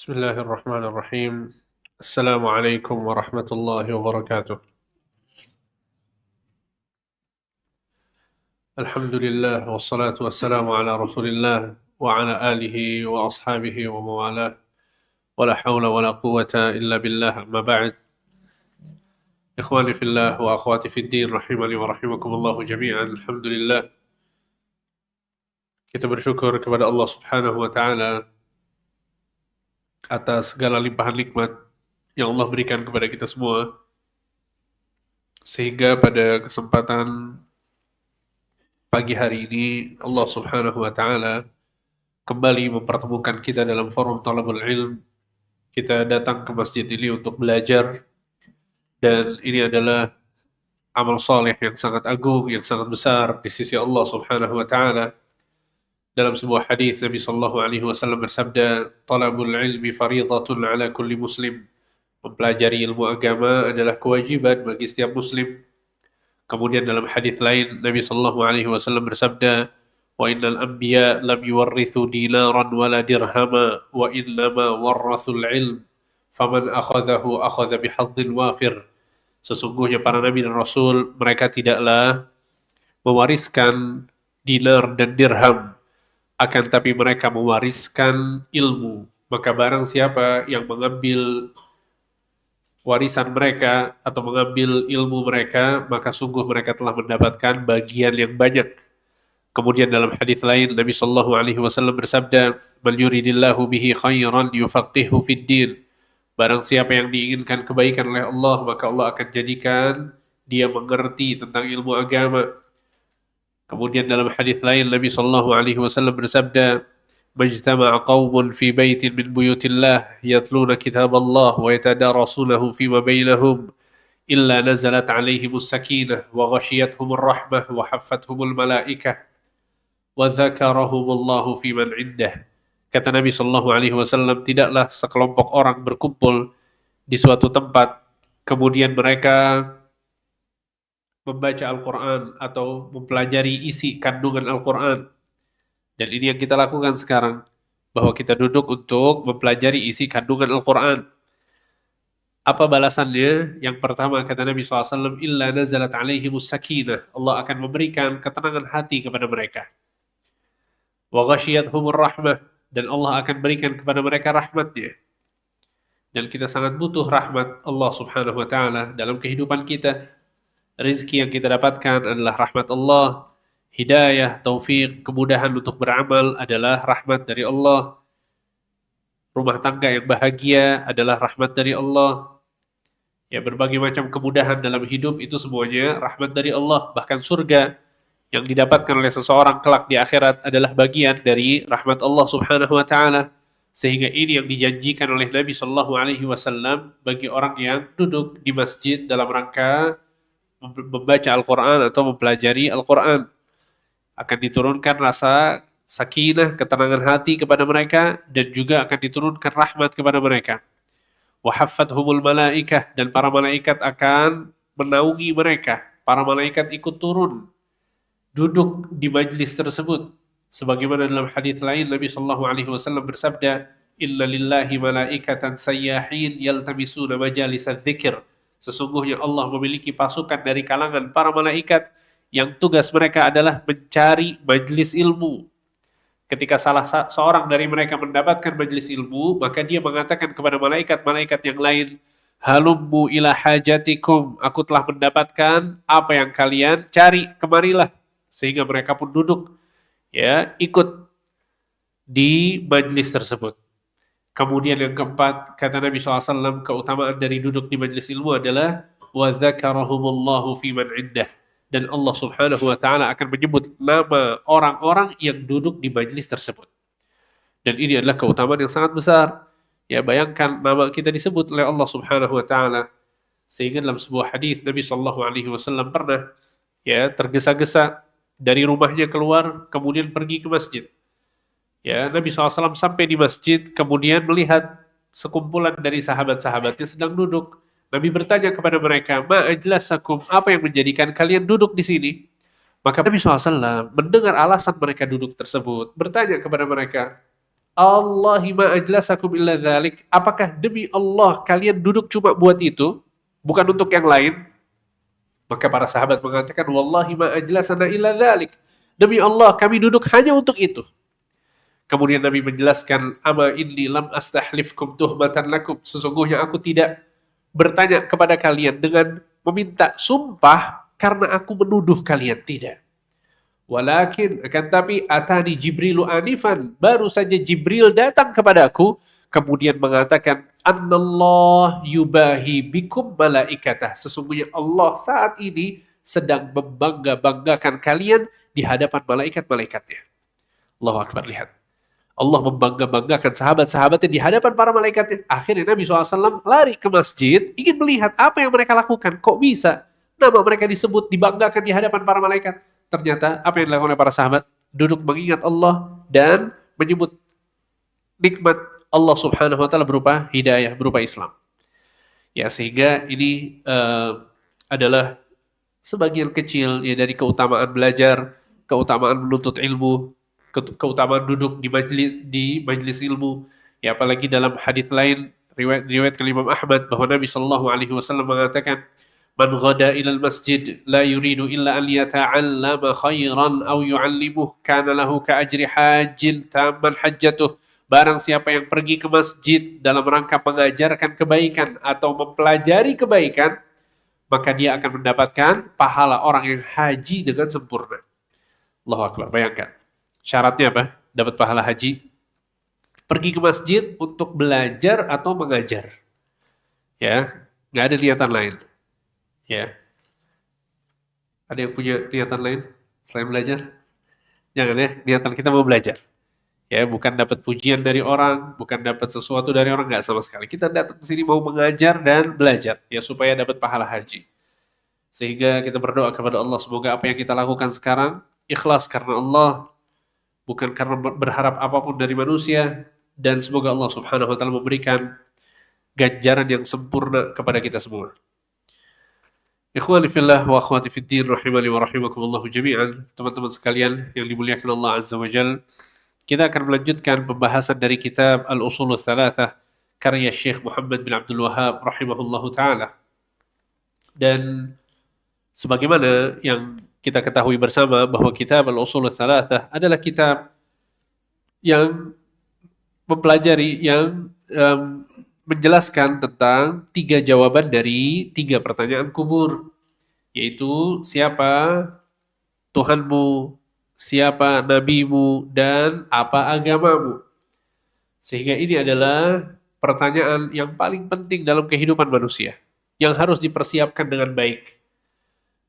Bismillahirrahmanirrahim. Assalamualaikum warahmatullahi wabarakatuh. Alhamdulillah wassalatu wassalamu ala Rasulillah wa ala alihi wa ashabihi wa mawalah. Wala hawla wala quwwata illa billah, amma ba'd. Ikhwani fillah wa akhwati fid din rahimani wa rahimakumullah jami'an. Alhamdulillah, kita bersyukur kepada Allah Subhanahu wa taala atas segala limpahan nikmat yang Allah berikan kepada kita semua, sehingga pada kesempatan pagi hari ini Allah Subhanahu wa taala kembali mempertemukan kita dalam forum talabul ilm. Kita datang ke masjid ini untuk belajar, dan ini adalah amal saleh yang sangat agung, yang sangat besar di sisi Allah Subhanahu wa taala. Dalam sebuah hadis Nabi sallallahu alaihi wasallam bersabda, "Talabul ilmi fardhatun ala kulli muslim." Mempelajari ilmu agama adalah kewajiban bagi setiap muslim. Kemudian dalam hadis lain Nabi sallallahu alaihi wasallam bersabda, "Wa innal anbiya lam yuwarrithu dinaran wala dirhama wa innama warrathul ilm. Faman akhadhahu akhadha bihadzdin wafir." Sesungguhnya para nabi dan rasul mereka tidaklah mewariskan dinar dan dirham, akan tapi mereka mewariskan ilmu. Maka barang siapa yang mengambil warisan mereka atau mengambil ilmu mereka, maka sungguh mereka telah mendapatkan bagian yang banyak. Kemudian dalam hadis lain Nabi sallallahu alaihi wasallam bersabda, "Man yuridillahu bihi khairan yufaqihu fid din." Barang siapa yang diinginkan kebaikan oleh Allah, maka Allah akan jadikan dia mengerti tentang ilmu agama. Kemudian dalam hadis lain Nabi sallallahu alaihi wasallam bersabda, "Majtama'a qaumun fi baitin min buyutillah yatluna kitaballah wa yatadarasunahu fima bainahum illa nazalat 'alaihimus sakinah wa ghashiyatuhumur rahmah wa haffathumul malaikah wa dzakarahumullahu fi man 'indah." Kata Nabi sallallahu alaihi wasallam, tidaklah sekelompok orang berkumpul di suatu tempat kemudian mereka membaca Al-Quran atau mempelajari isi kandungan Al-Quran. Dan ini yang kita lakukan sekarang, bahwa kita duduk untuk mempelajari isi kandungan Al-Quran. Apa balasannya? Yang pertama kata Nabi SAW, "Illa nazalat alaihimus sakinah." Allah akan memberikan ketenangan hati kepada mereka. "Wa ghashiyatuhumur rahmah." Dan Allah akan berikan kepada mereka rahmatnya. Dan kita sangat butuh rahmat Allah Subhanahu wa ta'ala dalam kehidupan kita. Rizki yang kita dapatkan adalah rahmat Allah. Hidayah, taufik, kemudahan untuk beramal adalah rahmat dari Allah. Rumah tangga yang bahagia adalah rahmat dari Allah. Ya, berbagai macam kemudahan dalam hidup itu semuanya rahmat dari Allah. Bahkan surga yang didapatkan oleh seseorang kelak di akhirat adalah bagian dari rahmat Allah Subhanahu wa ta'ala. Sehingga ini yang dijanjikan oleh Nabi sallallahu alaihi wasallam bagi orang yang duduk di masjid dalam rangka membaca Al-Quran atau mempelajari Al-Quran. Akan diturunkan rasa sakinah, ketenangan hati kepada mereka, dan juga akan diturunkan rahmat kepada mereka. Wahaffathumul malaikah, dan para malaikat akan menaungi mereka. Para malaikat ikut turun, duduk di majlis tersebut. Sebagaimana dalam hadis lain Nabi sallallahu alaihi wasallam bersabda, "Inna lillahi malaikatan sayyahin yaltamisuna majalisal dzikr." Sesungguhnya Allah memiliki pasukan dari kalangan para malaikat yang tugas mereka adalah mencari majlis ilmu. Ketika salah seorang dari mereka mendapatkan majlis ilmu, maka dia mengatakan kepada malaikat-malaikat yang lain, "Halummu ila hajatikum." Aku telah mendapatkan apa yang kalian cari, kemarilah. Sehingga mereka pun duduk, ya, ikut di majlis tersebut. Kemudian yang keempat, kata Nabi SAW, keutamaan dari duduk di majlis ilmu adalah وَذَكَرَهُمُ اللَّهُ فِي مَنْ عِنْدَهُ. Dan Allah Subhanahu wa ta'ala akan menyebut nama orang-orang yang duduk di majlis tersebut. Dan ini adalah keutamaan yang sangat besar. Ya, bayangkan nama kita disebut oleh Allah Subhanahu wa ta'ala. Sehingga dalam sebuah hadis Nabi SAW pernah, ya, tergesa-gesa dari rumahnya keluar, kemudian pergi ke masjid. Ya, Nabi SAW sampai di masjid, kemudian melihat sekumpulan dari sahabat-sahabatnya sedang duduk. Nabi bertanya kepada mereka, "Ma ajlasakum?" Apa yang menjadikan kalian duduk di sini? Maka Nabi SAW mendengar alasan mereka duduk tersebut, bertanya kepada mereka, Allahi ma ajlasakum illa dzalik. Apakah demi Allah kalian duduk cuma buat itu, bukan untuk yang lain? Maka para sahabat mengatakan, wallahi ma ajlasana illa dzalik. Demi Allah kami duduk hanya untuk itu. Kemudian Nabi menjelaskan, ama inni lam astahlifkum tuhmatan lakum. Sesungguhnya aku tidak bertanya kepada kalian dengan meminta sumpah karena aku menuduh kalian, tidak. Walakin, akan tapi atani Jibrilu anifan, baru saja Jibril datang kepadaku kemudian mengatakan, annallah yubahi bikum malaikatah. Sesungguhnya Allah saat ini sedang membangga-banggakan kalian di hadapan malaikat-malaikatnya. Allahu Akbar, lihat. Allah membangga-banggakan sahabat-sahabatnya di hadapan para malaikatnya. Akhirnya Nabi SAW lari ke masjid, ingin melihat apa yang mereka lakukan. Kok bisa nama mereka disebut, dibanggakan di hadapan para malaikat? Ternyata apa yang dilakukan oleh para sahabat? Duduk mengingat Allah dan menyebut nikmat Allah Subhanahu wa Ta'ala berupa hidayah, berupa Islam. Ya, sehingga ini adalah sebagian kecil ya dari keutamaan belajar, keutamaan menuntut ilmu, keutamaan duduk di majlis ilmu. Ya, apalagi dalam hadis lain riwayat Imam Ahmad bahwa Nabi Shallallahu Alaihi Wasallam mengatakan, man ghada ilal masjid la yuridu illa an yata'allama khairan aw yu'allimuh kana lahu ka ajri hajjin tamman hajjatuh. Barang siapa yang pergi ke masjid dalam rangka mengajarkan kebaikan atau mempelajari kebaikan, maka dia akan mendapatkan pahala orang yang haji dengan sempurna. Allahu Akbar, bayangkan. Syaratnya apa? Dapat pahala haji. Pergi ke masjid untuk belajar atau mengajar. Ya, nggak ada niatan lain. Ya, ada yang punya niatan lain selain belajar? Jangan ya, niatan kita mau belajar. Ya, bukan dapat pujian dari orang, bukan dapat sesuatu dari orang, nggak sama sekali. Kita datang ke sini mau mengajar dan belajar, ya supaya dapat pahala haji. Sehingga kita berdoa kepada Allah, semoga apa yang kita lakukan sekarang ikhlas karena Allah, bukan karena berharap apapun dari manusia, dan semoga Allah Subhanahu wa Ta'ala memberikan ganjaran yang sempurna kepada kita semua. Ikhwani fillah wa akhwati fiddin rahimani wa rahimakumullahu jami'an. Teman-teman sekalian yang dimuliakan Allah Azza wa Jalla, kita akan melanjutkan pembahasan dari kitab Al-Ushul Tsalatsah karya Syekh Muhammad bin Abdul Wahhab rahimahullahu taala. Dan sebagaimana yang kita ketahui bersama bahwa kitab Al-Ushul Tsalatsah adalah kitab yang mempelajari, yang menjelaskan tentang 3 jawaban dari 3 pertanyaan kubur, yaitu siapa Tuhanmu, siapa nabimu, dan apa agamamu. Sehingga ini adalah pertanyaan yang paling penting dalam kehidupan manusia, yang harus dipersiapkan dengan baik.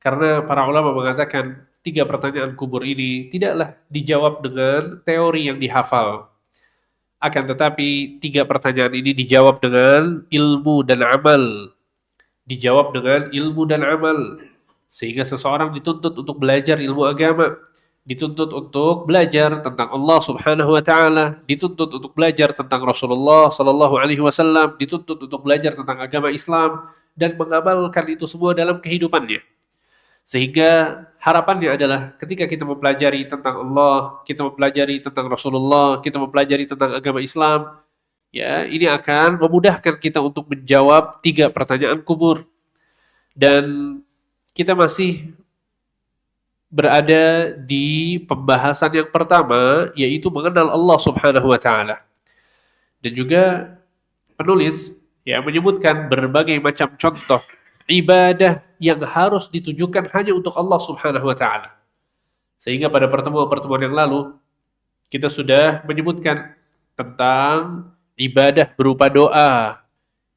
Karena para ulama mengatakan 3 pertanyaan kubur ini tidaklah dijawab dengan teori yang dihafal. Akan tetapi 3 pertanyaan ini dijawab dengan ilmu dan amal. Dijawab dengan ilmu dan amal. Sehingga seseorang dituntut untuk belajar ilmu agama, dituntut untuk belajar tentang Allah Subhanahu wa Ta'ala, dituntut untuk belajar tentang Rasulullah Sallallahu Alaihi Wasallam, dituntut untuk belajar tentang agama Islam, dan mengamalkan itu semua dalam kehidupannya. Sehingga harapannya adalah ketika kita mempelajari tentang Allah, kita mempelajari tentang Rasulullah, kita mempelajari tentang agama Islam, ya ini akan memudahkan kita untuk menjawab 3 pertanyaan kubur. Dan kita masih berada di pembahasan yang pertama, yaitu mengenal Allah Subhanahu wa Ta'ala. Dan juga penulis ya menyebutkan berbagai macam contoh ibadah yang harus ditujukan hanya untuk Allah Subhanahu wa Ta'ala. Sehingga pada pertemuan-pertemuan yang lalu kita sudah menyebutkan tentang ibadah berupa doa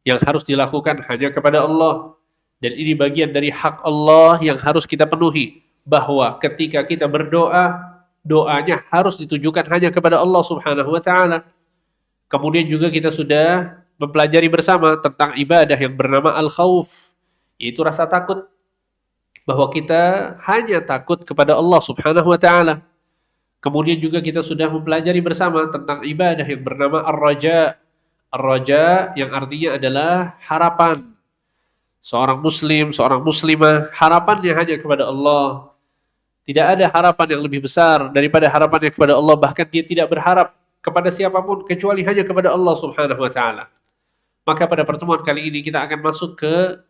yang harus dilakukan hanya kepada Allah. Dan ini bagian dari hak Allah yang harus kita penuhi, bahwa ketika kita berdoa, doanya harus ditujukan hanya kepada Allah Subhanahu wa Ta'ala. Kemudian juga kita sudah mempelajari bersama tentang ibadah yang bernama al-khauf, yaitu rasa takut, bahwa kita hanya takut kepada Allah Subhanahu wa Ta'ala. Kemudian juga kita sudah mempelajari bersama tentang ibadah yang bernama ar-raja. Ar-raja yang artinya adalah harapan. Seorang muslim, seorang muslimah, harapannya hanya kepada Allah. Tidak ada harapan yang lebih besar daripada harapannya kepada Allah, bahkan dia tidak berharap kepada siapapun kecuali hanya kepada Allah Subhanahu wa taala. Maka pada pertemuan kali ini kita akan masuk ke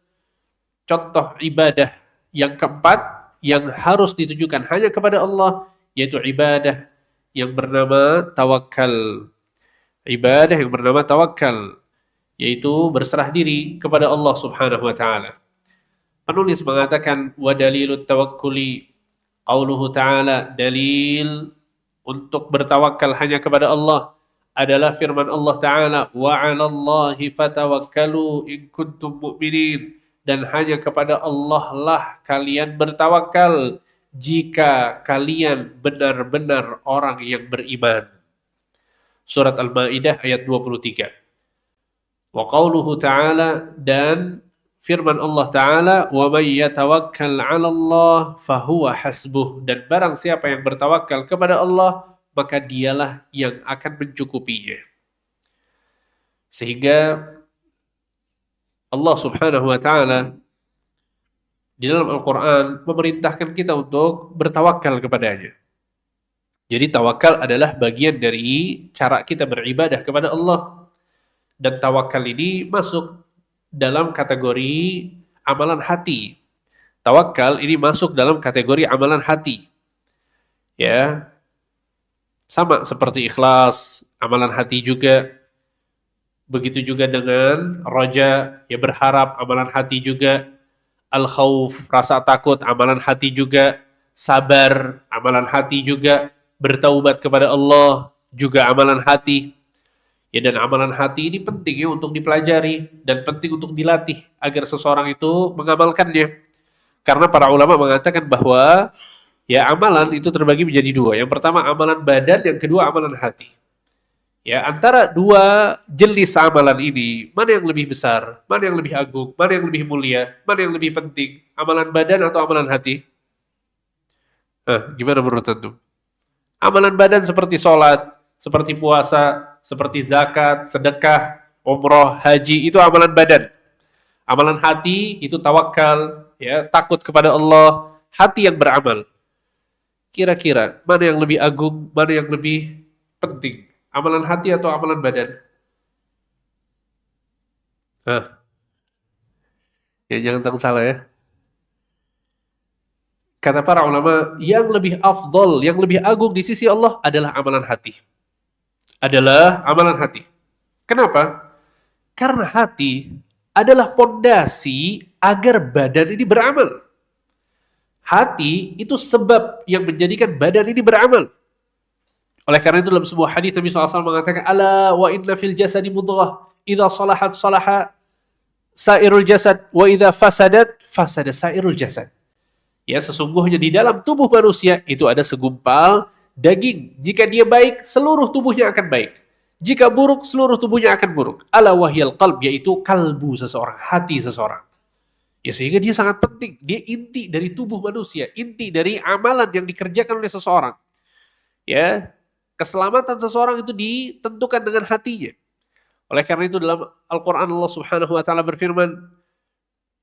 contoh ibadah yang keempat yang harus ditujukan hanya kepada Allah, yaitu ibadah yang bernama tawakal. Ibadah yang bernama tawakal, yaitu berserah diri kepada Allah Subhanahu wa taala. Penulis mengatakan wa dalilut tawakkuli qauluhu ta'ala, dalil untuk bertawakal hanya kepada Allah adalah firman Allah Ta'ala, wa 'alallahi fatawakkalu in kuntum mu'minin, dan hanya kepada Allah lah kalian bertawakal jika kalian benar-benar orang yang beriman. Surat Al-Maidah ayat 23. Wa qauluhu ta'ala, dan firman Allah Ta'ala, wa may yatawakkal 'ala Allah fahuwa hasbuh, dan barang siapa yang bertawakal kepada Allah maka dialah yang akan mencukupinya. Sehingga Allah Subhanahu wa taala di dalam Al-Qur'an memerintahkan kita untuk bertawakal kepadanya. Jadi tawakal adalah bagian dari cara kita beribadah kepada Allah. Dan tawakal ini masuk dalam kategori amalan hati. Tawakal ini masuk dalam kategori amalan hati. Ya. Sama seperti ikhlas, amalan hati juga. Begitu juga dengan raja, ya berharap, amalan hati juga. Al-khawf, rasa takut, amalan hati juga. Sabar, amalan hati juga. Bertaubat kepada Allah, juga amalan hati. Ya, dan amalan hati ini penting ya untuk dipelajari dan penting untuk dilatih agar seseorang itu mengamalkannya. Karena para ulama mengatakan bahwa ya amalan itu terbagi menjadi dua. Yang pertama amalan badan, yang kedua amalan hati. Ya, antara dua jenis amalan ini, mana yang lebih besar, mana yang lebih agung, mana yang lebih mulia, mana yang lebih penting, amalan badan atau amalan hati? Gimana menurut antum? Amalan badan seperti sholat, seperti puasa, seperti zakat, sedekah, umroh, haji, itu amalan badan. Amalan hati itu tawakal, ya, takut kepada Allah, hati yang beramal. Kira-kira mana yang lebih agung, mana yang lebih penting? Amalan hati atau amalan badan? Ya jangan takut salah ya. Kata para ulama, yang lebih afdol, yang lebih agung di sisi Allah adalah amalan hati. Adalah amalan hati. Kenapa? Karena hati adalah pondasi agar badan ini beramal. Hati itu sebab yang menjadikan badan ini beramal. Oleh karena itu dalam sebuah hadis Nabi SAW mengatakan, ala wa inna fil jasadi mudghah, idza salahat salaha sairul jasad, wa idza fasadat fasada sairul jasad. Ya, sesungguhnya di dalam tubuh manusia itu ada segumpal daging. Jika dia baik, seluruh tubuhnya akan baik. Jika buruk, seluruh tubuhnya akan buruk. Ala wahyal qalb, yaitu kalbu seseorang, hati seseorang. Ya, sehingga dia sangat penting. Dia inti dari tubuh manusia, inti dari amalan yang dikerjakan oleh seseorang. Ya, keselamatan seseorang itu ditentukan dengan hatinya. Oleh karena itu dalam Al-Quran Allah Subhanahu wa taala berfirman,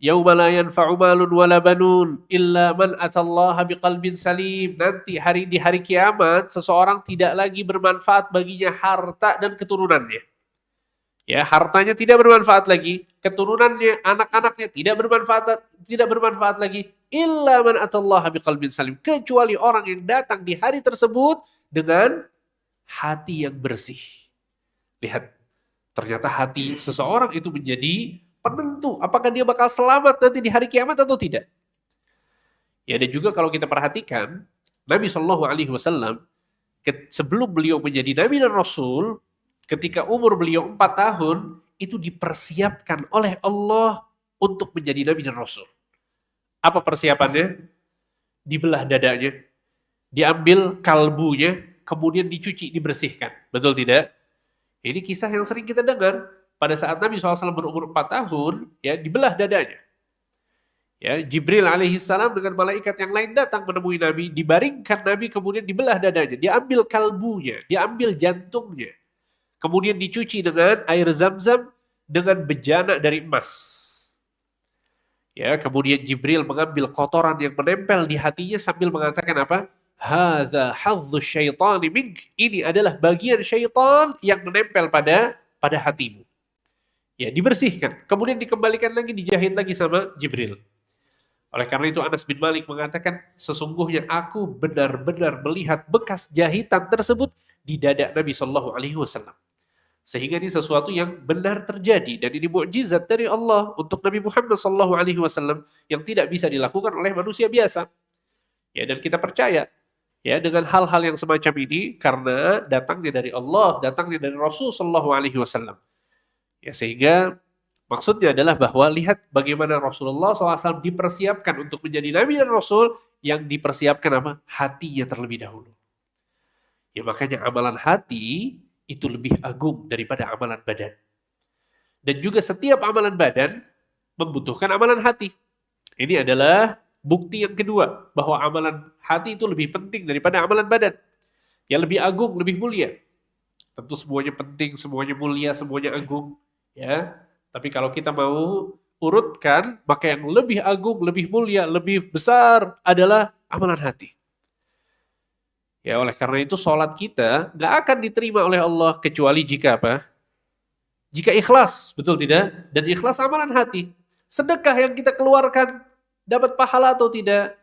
yauma la yanfa'u malun wala banun illa man atallaha biqalbin salim. Nanti di hari kiamat seseorang tidak lagi bermanfaat baginya harta dan keturunannya. Ya, hartanya tidak bermanfaat lagi, keturunannya, anak-anaknya tidak bermanfaat lagi, illa man atallaha biqalbin salim, kecuali orang yang datang di hari tersebut dengan hati yang bersih. Lihat, ternyata hati seseorang itu menjadi penentu apakah dia bakal selamat nanti di hari kiamat atau tidak. Ya, dan juga kalau kita perhatikan Nabi Shallallahu Alaihi Wasallam sebelum beliau menjadi Nabi dan Rasul, ketika umur beliau 4 tahun itu dipersiapkan oleh Allah untuk menjadi Nabi dan Rasul. Apa persiapannya? Dibelah dadanya, diambil kalbunya, kemudian dicuci, dibersihkan. Betul tidak? Ini kisah yang sering kita dengar. Pada saat Nabi SAW berumur 4 tahun, ya, dibelah dadanya. Ya, Jibril alaihissalam dengan malaikat yang lain datang menemui Nabi, dibaringkan Nabi, kemudian dibelah dadanya, diambil kalbunya, diambil jantungnya, kemudian dicuci dengan air zam-zam dengan bejana dari emas. Ya, kemudian Jibril mengambil kotoran yang menempel di hatinya sambil mengatakan apa? hadza hadzus syaitani mink, ini adalah bagian syaitan yang menempel pada hatimu. Ya, dibersihkan, kemudian dikembalikan lagi, dijahit lagi sama Jibril. Oleh karena itu Anas bin Malik mengatakan, sesungguhnya aku benar-benar melihat bekas jahitan tersebut di dada Nabi Shallallahu Alaihi Wasallam. Sehingga ini sesuatu yang benar terjadi, dan ini mukjizat dari Allah untuk Nabi Muhammad Shallallahu Alaihi Wasallam yang tidak bisa dilakukan oleh manusia biasa. Ya, dan kita percaya ya dengan hal-hal yang semacam ini karena datangnya dari Allah, datangnya dari Rasul Shallallahu Alaihi Wasallam. Ya, sehingga maksudnya adalah bahwa lihat bagaimana Rasulullah SAW dipersiapkan untuk menjadi Nabi dan Rasul, yang dipersiapkan apa? Hatinya terlebih dahulu. Ya, makanya amalan hati itu lebih agung daripada amalan badan. Dan juga setiap amalan badan membutuhkan amalan hati. Ini adalah bukti yang kedua bahwa amalan hati itu lebih penting daripada amalan badan. Yang lebih agung, lebih mulia. Tentu semuanya penting, semuanya mulia, semuanya agung. Ya, tapi kalau kita mau urutkan, maka yang lebih agung, lebih mulia, lebih besar adalah amalan hati. Ya, oleh karena itu sholat kita nggak akan diterima oleh Allah kecuali jika apa? Jika ikhlas, betul tidak? Dan ikhlas amalan hati. Sedekah yang kita keluarkan dapat pahala atau tidak?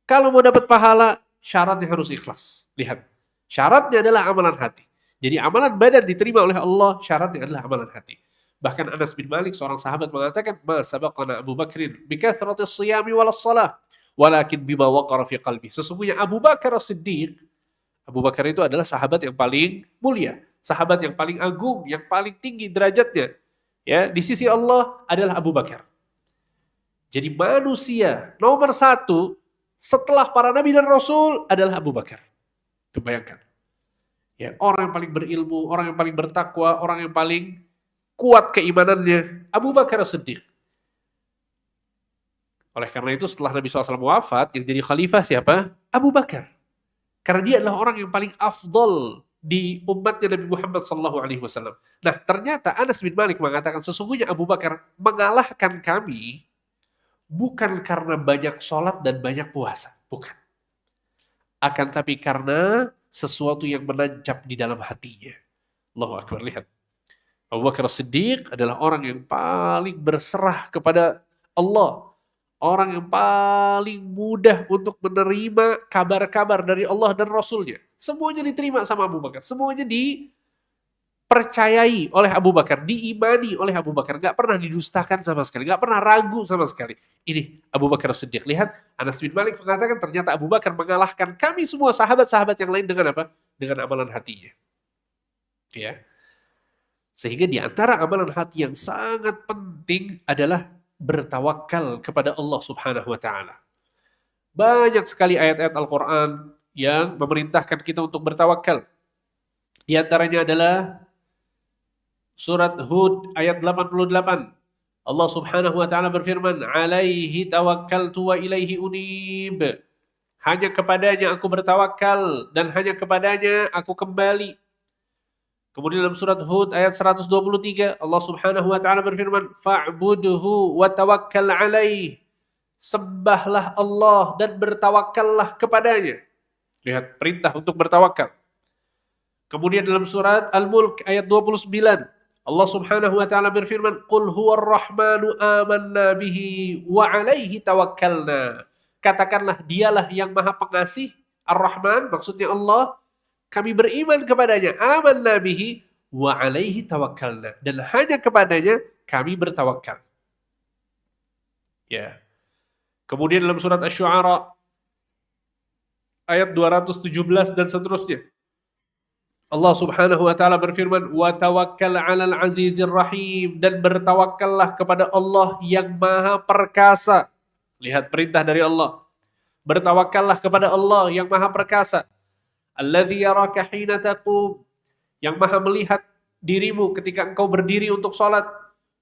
Kalau mau dapat pahala, syaratnya harus ikhlas. Lihat, syaratnya adalah amalan hati. Jadi amalan badan diterima oleh Allah, syaratnya adalah amalan hati. Bahkan Anas bin Malik, seorang sahabat mengatakan, "Ma sabaqana Abu Bakrin bikathratis siyami walas salah, walakin bima waqara fi qalbi." Sesungguhnya Abu Bakar As-Siddiq, Abu Bakar itu adalah sahabat yang paling mulia, sahabat yang paling agung, yang paling tinggi derajatnya. Ya, di sisi Allah adalah Abu Bakar. Jadi manusia nomor satu setelah para nabi dan rasul adalah Abu Bakar. Itu bayangkan. Ya, orang yang paling berilmu, orang yang paling bertakwa, orang yang paling kuat keimanannya, Abu Bakar As-Siddiq. Oleh karena itu setelah Nabi SAW wafat, yang jadi khalifah siapa? Abu Bakar. Karena dia adalah orang yang paling afdol di umatnya Nabi Muhammad SAW. Nah, ternyata Anas bin Malik mengatakan, sesungguhnya Abu Bakar mengalahkan kami bukan karena banyak sholat dan banyak puasa. Bukan. Akan tapi karena sesuatu yang menancap di dalam hatinya. Allahu Akbar, lihat. Abu Bakar Siddiq adalah orang yang paling berserah kepada Allah. Orang yang paling mudah untuk menerima kabar-kabar dari Allah dan Rasulnya. Semuanya diterima sama Abu Bakar. Semuanya dipercayai oleh Abu Bakar. Diimani oleh Abu Bakar. Gak pernah didustakan sama sekali. Gak pernah ragu sama sekali. Ini Abu Bakar Siddiq. Lihat, Anas bin Malik mengatakan ternyata Abu Bakar mengalahkan kami semua sahabat-sahabat yang lain dengan apa? Dengan amalan hatinya. Ya. Sehingga di antara amalan hati yang sangat penting adalah bertawakal kepada Allah Subhanahu wa taala. Banyak sekali ayat-ayat Al-Qur'an yang memerintahkan kita untuk bertawakal. Di antaranya adalah surat Hud ayat 88. Allah Subhanahu wa taala berfirman, "Alaihi tawakkaltu wa ilaihi unib." Hanya kepadanya aku bertawakal dan hanya kepadanya aku kembali. Kemudian dalam surat Hud ayat 123, Allah Subhanahu wa taala berfirman, "Fa'budhu wa tawakkal 'alaih." Sembahlah Allah dan bertawakallah kepadanya. Lihat perintah untuk bertawakal. Kemudian dalam surat Al-Mulk ayat 29, Allah Subhanahu wa taala berfirman, "Qul huwar rahmanu amanna bihi wa 'alaihi tawakkalna." Katakanlah, dialah yang Maha Pengasih, Ar-Rahman, maksudnya Allah. Kami beriman kepadanya, amanna bihi wa 'alaihi tawakkalna, dan hanya kepadanya kami bertawakal. Ya. Kemudian dalam surat Asy-Syu'ara ayat 217 dan seterusnya, Allah Subhanahu wa taala berfirman, "Wa tawakkal 'alal 'azizir rahim," dan bertawakallah kepada Allah yang Maha Perkasa. Lihat perintah dari Allah. Bertawakallah kepada Allah yang Maha Perkasa. Alladzi yaraka hina taqum, yang Maha melihat dirimu ketika engkau berdiri untuk salat.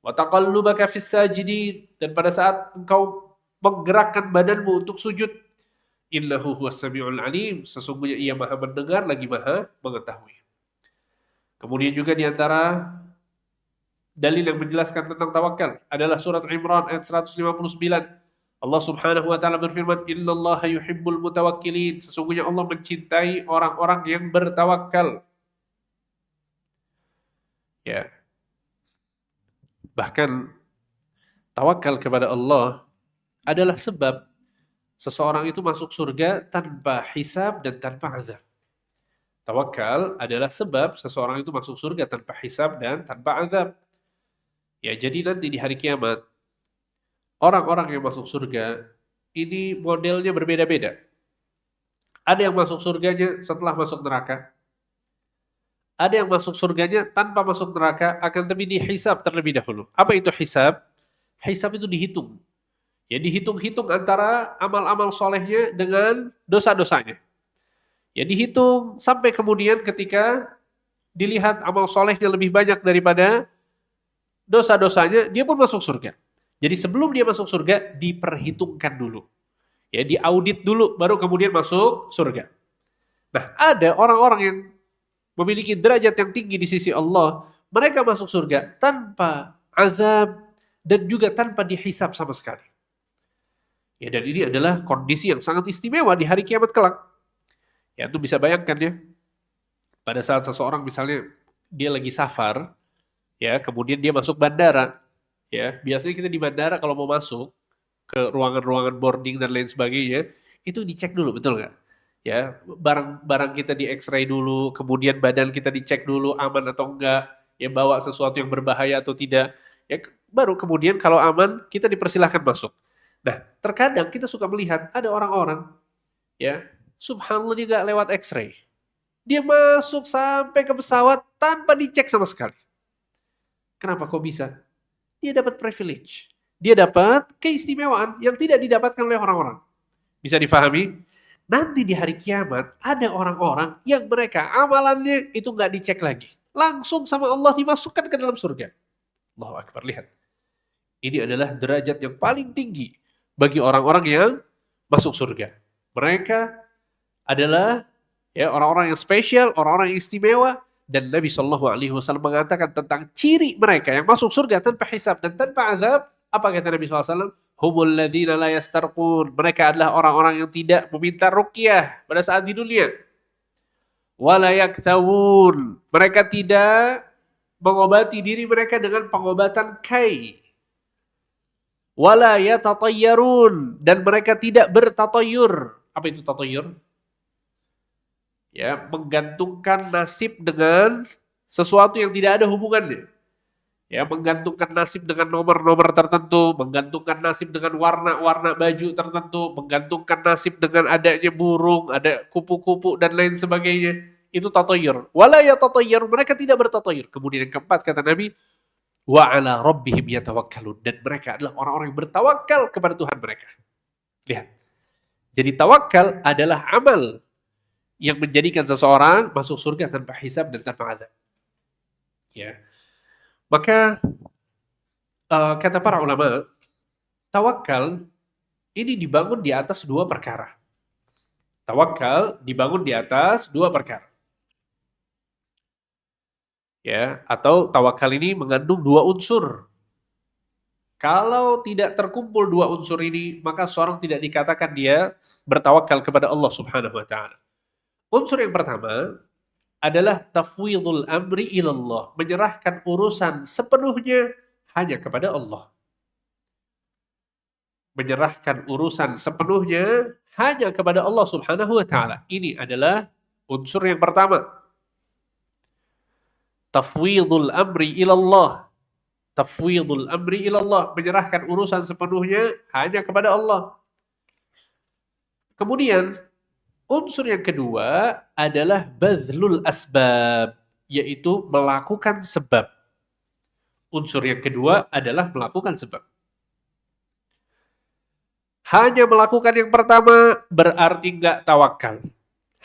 Wa taqallubaka fis sajidin, dan pada saat engkau menggerakkan badanmu untuk sujud. Innahu huwas samiul alim, sesungguhnya Ia Maha mendengar lagi Maha mengetahui. Kemudian juga di antara dalil yang menjelaskan tentang tawakal adalah surat Imran ayat 159. Allah Subhanahu wa taala berfirman, "Innallaha yuhibbul mutawakkilin." Sesungguhnya Allah mencintai orang-orang yang bertawakal. Ya, bahkan tawakal kepada Allah adalah sebab seseorang itu masuk surga tanpa hisab dan tanpa azab. Tawakal adalah sebab seseorang itu masuk surga tanpa hisab dan tanpa azab. Ya, jadi nanti di hari kiamat, orang-orang yang masuk surga ini modelnya berbeda-beda. Ada yang masuk surganya setelah masuk neraka. Ada yang masuk surganya tanpa masuk neraka, akan tapi dihisab terlebih dahulu. Apa itu hisab? Hisab itu dihitung. Ya, dihitung-hitung antara amal-amal solehnya dengan dosa-dosanya. Ya, dihitung sampai kemudian ketika dilihat amal solehnya lebih banyak daripada dosa-dosanya, dia pun masuk surga. Jadi sebelum dia masuk surga, diperhitungkan dulu. Ya, diaudit dulu, baru kemudian masuk surga. Nah, ada orang-orang yang memiliki derajat yang tinggi di sisi Allah, mereka masuk surga tanpa azab dan juga tanpa dihisab sama sekali. Ya, dan ini adalah kondisi yang sangat istimewa di hari kiamat kelak. Ya, itu bisa bayangkan ya, pada saat seseorang misalnya dia lagi safar, ya, kemudian dia masuk bandara, ya, biasanya kita di bandara kalau mau masuk ke ruangan-ruangan boarding dan lain sebagainya, itu dicek dulu, betul nggak? Ya, barang-barang kita di X-ray dulu, kemudian badan kita dicek dulu aman atau enggak, ya bawa sesuatu yang berbahaya atau tidak, ya baru kemudian kalau aman kita dipersilahkan masuk. Nah, terkadang kita suka melihat ada orang-orang, ya, subhanallah dia nggak lewat X-ray, dia masuk sampai ke pesawat tanpa dicek sama sekali. Kenapa kok bisa? Dia dapat privilege, dia dapat keistimewaan yang tidak didapatkan oleh orang-orang. Bisa difahami? Nanti di hari kiamat ada orang-orang yang mereka amalannya itu nggak dicek lagi. Langsung sama Allah dimasukkan ke dalam surga. Allahu Akbar, lihat. Ini adalah derajat yang paling tinggi bagi orang-orang yang masuk surga. Mereka adalah ya orang-orang yang spesial, orang-orang yang istimewa, dan Nabi Shallallahu Alaihi Wasallam mengatakan tentang ciri mereka yang masuk surga tanpa hisab dan tanpa azab. Apa kata Nabi SAW? Humul ladzina la yastarqun. Mereka adalah orang-orang yang tidak meminta ruqyah pada saat di dunia. Wala yaktawun. Mereka tidak mengobati diri mereka dengan pengobatan kai. Wala yatatayyarun. Dan mereka tidak bertatoyur. Apa itu tatoyur? Ya, menggantungkan nasib dengan sesuatu yang tidak ada hubungannya. Ya, menggantungkan nasib dengan nomor-nomor tertentu, menggantungkan nasib dengan warna-warna baju tertentu, menggantungkan nasib dengan adanya burung, ada kupu-kupu dan lain sebagainya. Itu tatoyur. Wala ya tatoyur, mereka tidak bertatoyur. Kemudian yang keempat kata Nabi, wa ala rabbihim yatawakkalun, dan mereka adalah orang-orang yang bertawakal kepada Tuhan mereka. Lihat. Jadi tawakal adalah amal yang menjadikan seseorang masuk surga tanpa hisab dan tanpa azab. Ya. Maka kata para ulama, tawakal ini dibangun di atas dua perkara. Tawakal dibangun di atas dua perkara. Ya, atau tawakal ini mengandung dua unsur. Kalau tidak terkumpul dua unsur ini, maka seorang tidak dikatakan dia bertawakal kepada Allah Subhanahu wa taala. Unsur yang pertama adalah tafwidul amri ilallah, menyerahkan urusan sepenuhnya hanya kepada Allah. Menyerahkan urusan sepenuhnya hanya kepada Allah Subhanahu wa taala. Ini adalah unsur yang pertama. Tafwidul amri ilallah. Tafwidul amri ilallah, menyerahkan urusan sepenuhnya hanya kepada Allah. Kemudian unsur yang kedua adalah bazlul asbab, yaitu melakukan sebab. Unsur yang kedua adalah melakukan sebab. Hanya melakukan yang pertama berarti nggak tawakal.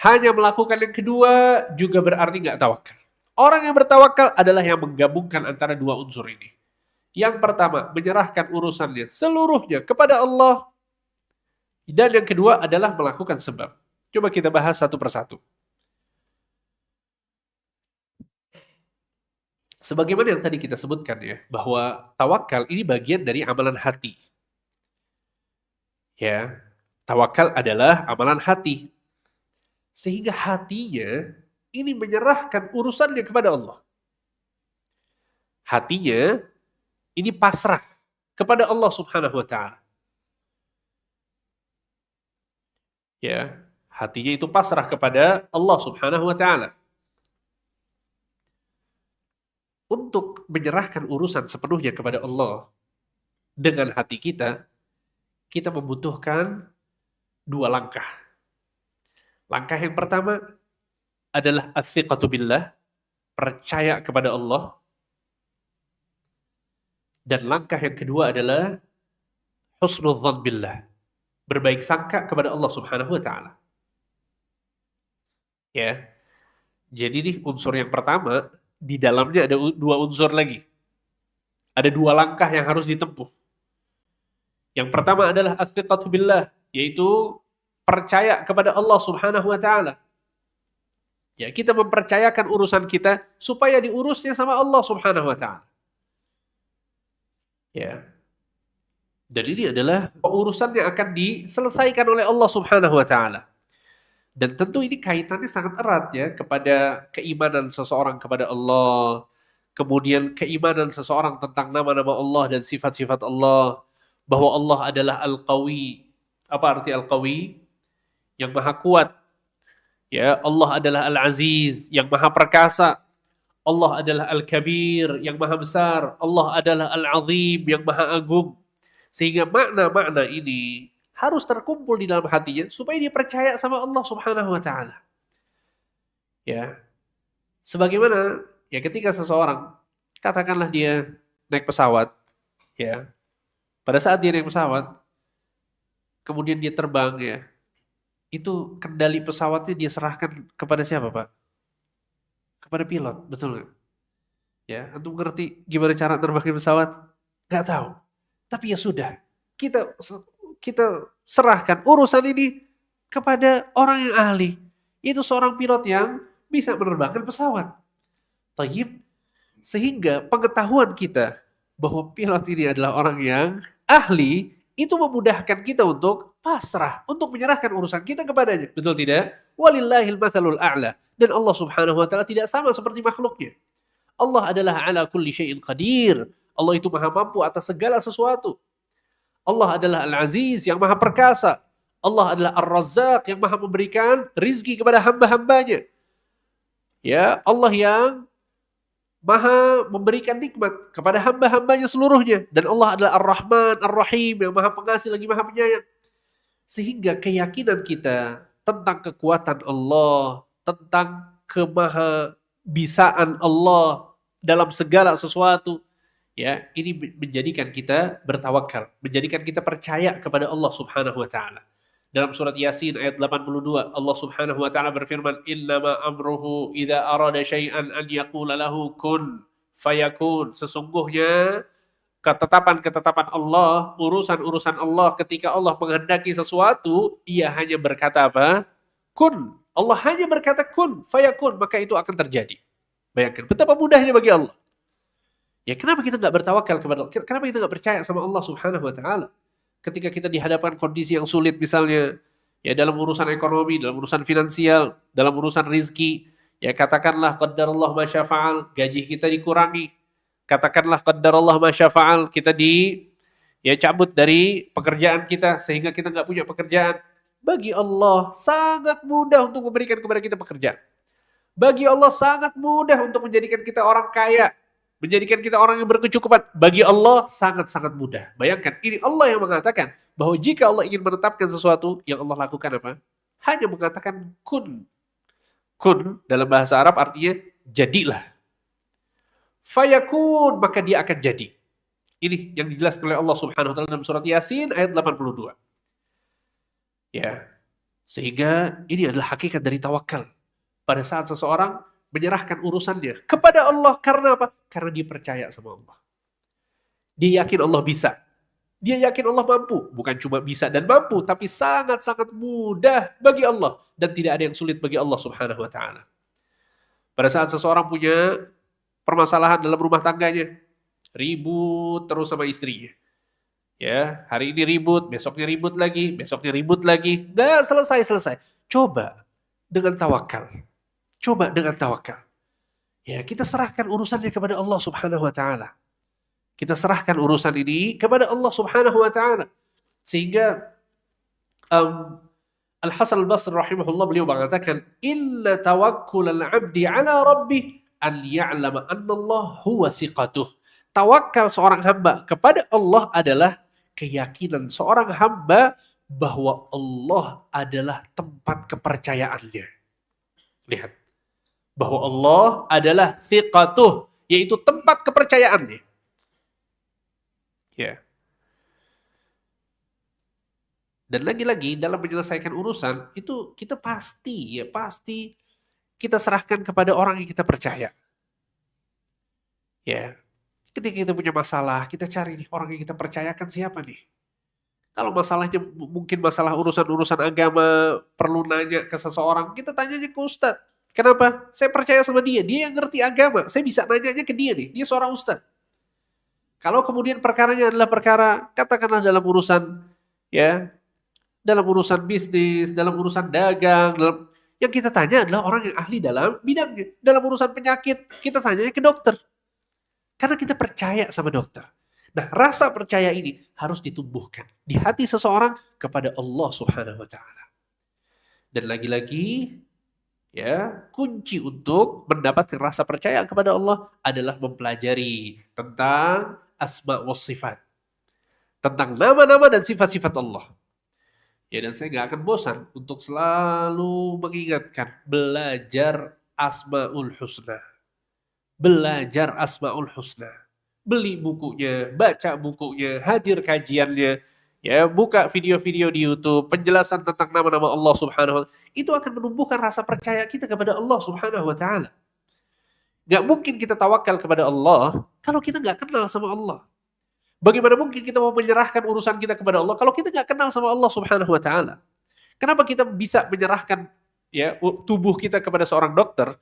Hanya melakukan yang kedua juga berarti nggak tawakal. Orang yang bertawakal adalah yang menggabungkan antara dua unsur ini. Yang pertama, menyerahkan urusannya seluruhnya kepada Allah. Dan yang kedua adalah melakukan sebab. Coba kita bahas satu persatu. Sebagaimana yang tadi kita sebutkan ya, bahwa tawakal ini bagian dari amalan hati. Ya, tawakal adalah amalan hati. Sehingga hatinya ini menyerahkan urusannya kepada Allah. Hatinya ini pasrah kepada Allah Subhanahu wa taala. Ya, hatinya itu pasrah kepada Allah Subhanahu wa taala. Untuk menyerahkan urusan sepenuhnya kepada Allah dengan hati kita, kita membutuhkan dua langkah. Langkah yang pertama adalah ats-tsiqatu billah, percaya kepada Allah. Dan langkah yang kedua adalah husnudzan billah, berbaik sangka kepada Allah Subhanahu wa taala. Ya. Jadi nih unsur yang pertama, di dalamnya ada dua unsur lagi. Ada dua langkah yang harus ditempuh. Yang pertama adalah ats-tsiqatu billah, yaitu percaya kepada Allah Subhanahu wa taala. Ya, kita mempercayakan urusan kita supaya diurusnya sama Allah Subhanahu wa taala. Ya. Dan ini adalah urusan yang akan diselesaikan oleh Allah Subhanahu wa taala. Dan tentu ini kaitannya sangat erat ya kepada keimanan seseorang kepada Allah, kemudian keimanan seseorang tentang nama-nama Allah dan sifat-sifat Allah, bahwa Allah adalah Al-Qawi. Apa arti Al-Qawi? Yang maha kuat. Ya, Allah adalah Al-Aziz, yang maha perkasa. Allah adalah Al-Kabir, yang maha besar. Allah adalah Al-Azim, yang maha agung. Sehingga makna-makna ini harus terkumpul di dalam hatinya supaya dia percaya sama Allah Subhanahu wa taala. Ya. Sebagaimana ya ketika seseorang katakanlah dia naik pesawat, ya. Pada saat dia naik pesawat, kemudian dia terbang ya. Itu kendali pesawatnya dia serahkan kepada siapa, Pak? Kepada pilot, betul nggak? Ya, antum ngerti gimana cara terbangin pesawat? Nggak tahu. Tapi ya sudah, kita kita serahkan urusan ini kepada orang yang ahli. Itu seorang pilot yang bisa menerbangkan pesawat. Tayyib, sehingga pengetahuan kita bahwa pilot ini adalah orang yang ahli, itu memudahkan kita untuk pasrah, untuk menyerahkan urusan kita kepadanya. Betul tidak? Walillahil matsalul a'la. Dan Allah Subhanahu wa taala tidak sama seperti makhluknya. Allah adalah ala kulli syai'in qadir. Allah itu maha mampu atas segala sesuatu. Allah adalah Al-Aziz yang maha perkasa. Allah adalah Ar-Razzaq yang maha memberikan rizki kepada hamba-hambanya. Ya, Allah yang maha memberikan nikmat kepada hamba-hambanya seluruhnya. Dan Allah adalah Ar-Rahman, Ar-Rahim yang maha pengasih lagi maha penyayang. Sehingga keyakinan kita tentang kekuatan Allah, tentang kemahabisaan Allah dalam segala sesuatu, ya, ini menjadikan kita bertawakal, menjadikan kita percaya kepada Allah Subhanahu wa taala. Dalam surat Yasin ayat 82, Allah Subhanahu wa taala berfirman, "Innama amruhu idza arada syai'an an yaqula lahu kun fayakun." Sesungguhnya ketetapan-ketetapan Allah, urusan-urusan Allah ketika Allah menghendaki sesuatu, ia hanya berkata apa? Kun. Allah hanya berkata kun fayakun, maka itu akan terjadi. Bayangkan betapa mudahnya bagi Allah. Ya, kenapa kita nggak bertawakal kepada Allah? Kenapa kita nggak percaya sama Allah Subhanahu wa taala? Ketika kita dihadapkan kondisi yang sulit misalnya, ya dalam urusan ekonomi, dalam urusan finansial, dalam urusan rizki, ya katakanlah qaddarallah ma syafa'al, gaji kita dikurangi. Katakanlah qaddarallah ma syafa'al, kita cabut dari pekerjaan kita sehingga kita nggak punya pekerjaan. Bagi Allah sangat mudah untuk memberikan kepada kita pekerjaan. Bagi Allah sangat mudah untuk menjadikan kita orang kaya, menjadikan kita orang yang berkecukupan. Bagi Allah sangat-sangat mudah. Bayangkan, ini Allah yang mengatakan bahwa jika Allah ingin menetapkan sesuatu, yang Allah lakukan apa? Hanya mengatakan kun. Kun dalam bahasa Arab artinya jadilah. Fayakun, maka dia akan jadi. Ini yang dijelaskan oleh Allah Subhanahu wa taala dalam surat Yasin ayat 82. Ya. Sehingga ini adalah hakikat dari tawakal. Pada saat seseorang menyerahkan urusannya kepada Allah, karena apa? Karena dia percaya sama Allah. Dia yakin Allah bisa. Dia yakin Allah mampu. Bukan cuma bisa dan mampu, tapi sangat-sangat mudah bagi Allah. Dan tidak ada yang sulit bagi Allah Subhanahu wa ta'ala. Pada saat seseorang punya permasalahan dalam rumah tangganya, ribut terus sama istrinya. Ya, hari ini ribut, besoknya ribut lagi, besoknya ribut lagi. Nggak selesai-selesai. Coba dengan tawakal. Coba dengan tawakal. Ya, kita serahkan urusannya kepada Allah Subhanahu wa taala. Kita serahkan urusan ini kepada Allah Subhanahu wa taala. Sehingga um, Al-Hasan Al-Basri rahimahullah beliau mengatakan, "Illa tawakkul al-'abdi 'ala rabbih an ya'lama anna Allah huwa thiqatuh." Tawakal seorang hamba kepada Allah adalah keyakinan seorang hamba bahwa Allah adalah tempat kepercayaannya. Lihat, bahwa Allah adalah thiqatuh, yaitu tempat kepercayaannya. Ya. Dan lagi-lagi dalam menyelesaikan urusan itu kita pasti kita serahkan kepada orang yang kita percaya. Ya. Ketika kita punya masalah, kita cari nih orang yang kita percayakan siapa nih. Kalau masalahnya mungkin masalah urusan-urusan agama, perlu nanya ke seseorang, kita tanyanya ke ustadz. Kenapa? Saya percaya sama dia, dia yang ngerti agama. Saya bisa nanyanya ke dia nih, dia seorang ustadz. Kalau kemudian perkaranya adalah perkara, katakanlah dalam urusan ya, dalam urusan bisnis, dalam urusan dagang, yang kita tanya adalah orang yang ahli dalam bidangnya. Dalam urusan penyakit, kita tanyanya ke dokter. Karena kita percaya sama dokter. Nah, rasa percaya ini harus ditumbuhkan di hati seseorang kepada Allah Subhanahu wa taala. Dan lagi-lagi ya, kunci untuk mendapatkan rasa percaya kepada Allah adalah mempelajari tentang asma wa sifat. Tentang nama-nama dan sifat-sifat Allah. Ya, dan saya nggak akan bosan untuk selalu mengingatkan belajar Asmaul Husna. Belajar Asmaul Husna. Beli bukunya, baca bukunya, hadir kajiannya, ya, buka video-video di YouTube, penjelasan tentang nama-nama Allah Subhanahu wa taala. Itu akan menumbuhkan rasa percaya kita kepada Allah Subhanahu wa taala. Gak mungkin kita tawakal kepada Allah kalau kita nggak kenal sama Allah. Bagaimana mungkin kita mau menyerahkan urusan kita kepada Allah kalau kita nggak kenal sama Allah Subhanahu wa taala? Kenapa kita bisa menyerahkan ya tubuh kita kepada seorang dokter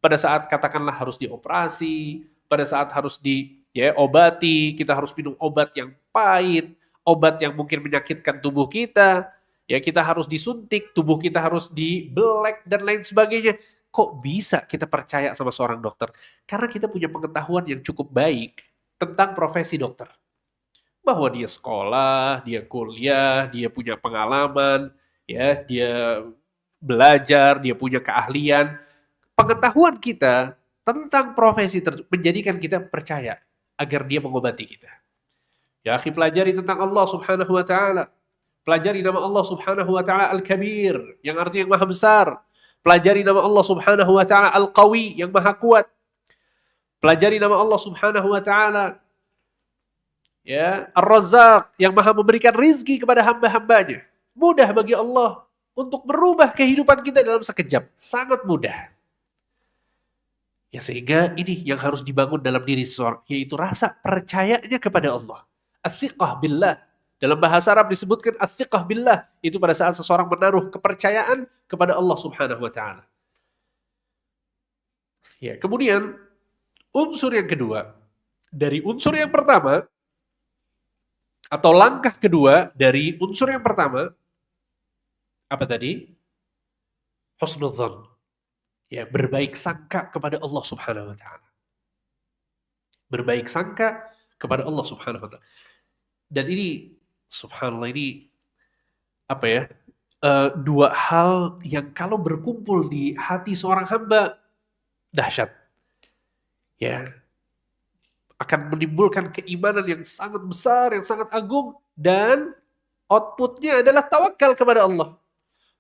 pada saat katakanlah harus dioperasi, pada saat harus obati, kita harus minum obat yang pahit, obat yang mungkin menyakitkan tubuh kita, ya kita harus disuntik, tubuh kita harus dibelek dan lain sebagainya. Kok bisa kita percaya sama seorang dokter? Karena kita punya pengetahuan yang cukup baik tentang profesi dokter. Bahwa dia sekolah, dia kuliah, dia punya pengalaman, ya, dia belajar, dia punya keahlian. Pengetahuan kita tentang profesi menjadikan kita percaya agar dia mengobati kita. Ya, akhi, pelajari tentang Allah Subhanahu wa taala. Pelajari nama Allah Subhanahu wa taala Al-Kabir, yang artinya yang maha besar. Pelajari nama Allah Subhanahu wa taala Al-Qawi, yang maha kuat. Pelajari nama Allah Subhanahu wa taala ya, Ar-Razzaq, yang maha memberikan rizki kepada hamba-hambanya. Mudah bagi Allah untuk merubah kehidupan kita dalam sekejap. Sangat mudah. Ya, sehingga ini yang harus dibangun dalam diri seseorang, yaitu rasa percayanya kepada Allah. Ats-tsiqah billah. Dalam bahasa Arab disebutkan ats-tsiqah billah. Itu pada saat seseorang menaruh kepercayaan kepada Allah Subhanahu wa taala. Ya, kemudian unsur yang kedua dari unsur yang pertama, atau langkah kedua dari unsur yang pertama, apa tadi? Husnudzan. Ya, berbaik sangka kepada Allah Subhanahu wa taala. Berbaik sangka kepada Allah Subhanahu wa taala. Dan ini subhanallah, ini apa ya? Dua hal yang kalau berkumpul di hati seorang hamba dahsyat. Ya, akan menimbulkan keimanan yang sangat besar, yang sangat agung, dan outputnya adalah tawakal kepada Allah.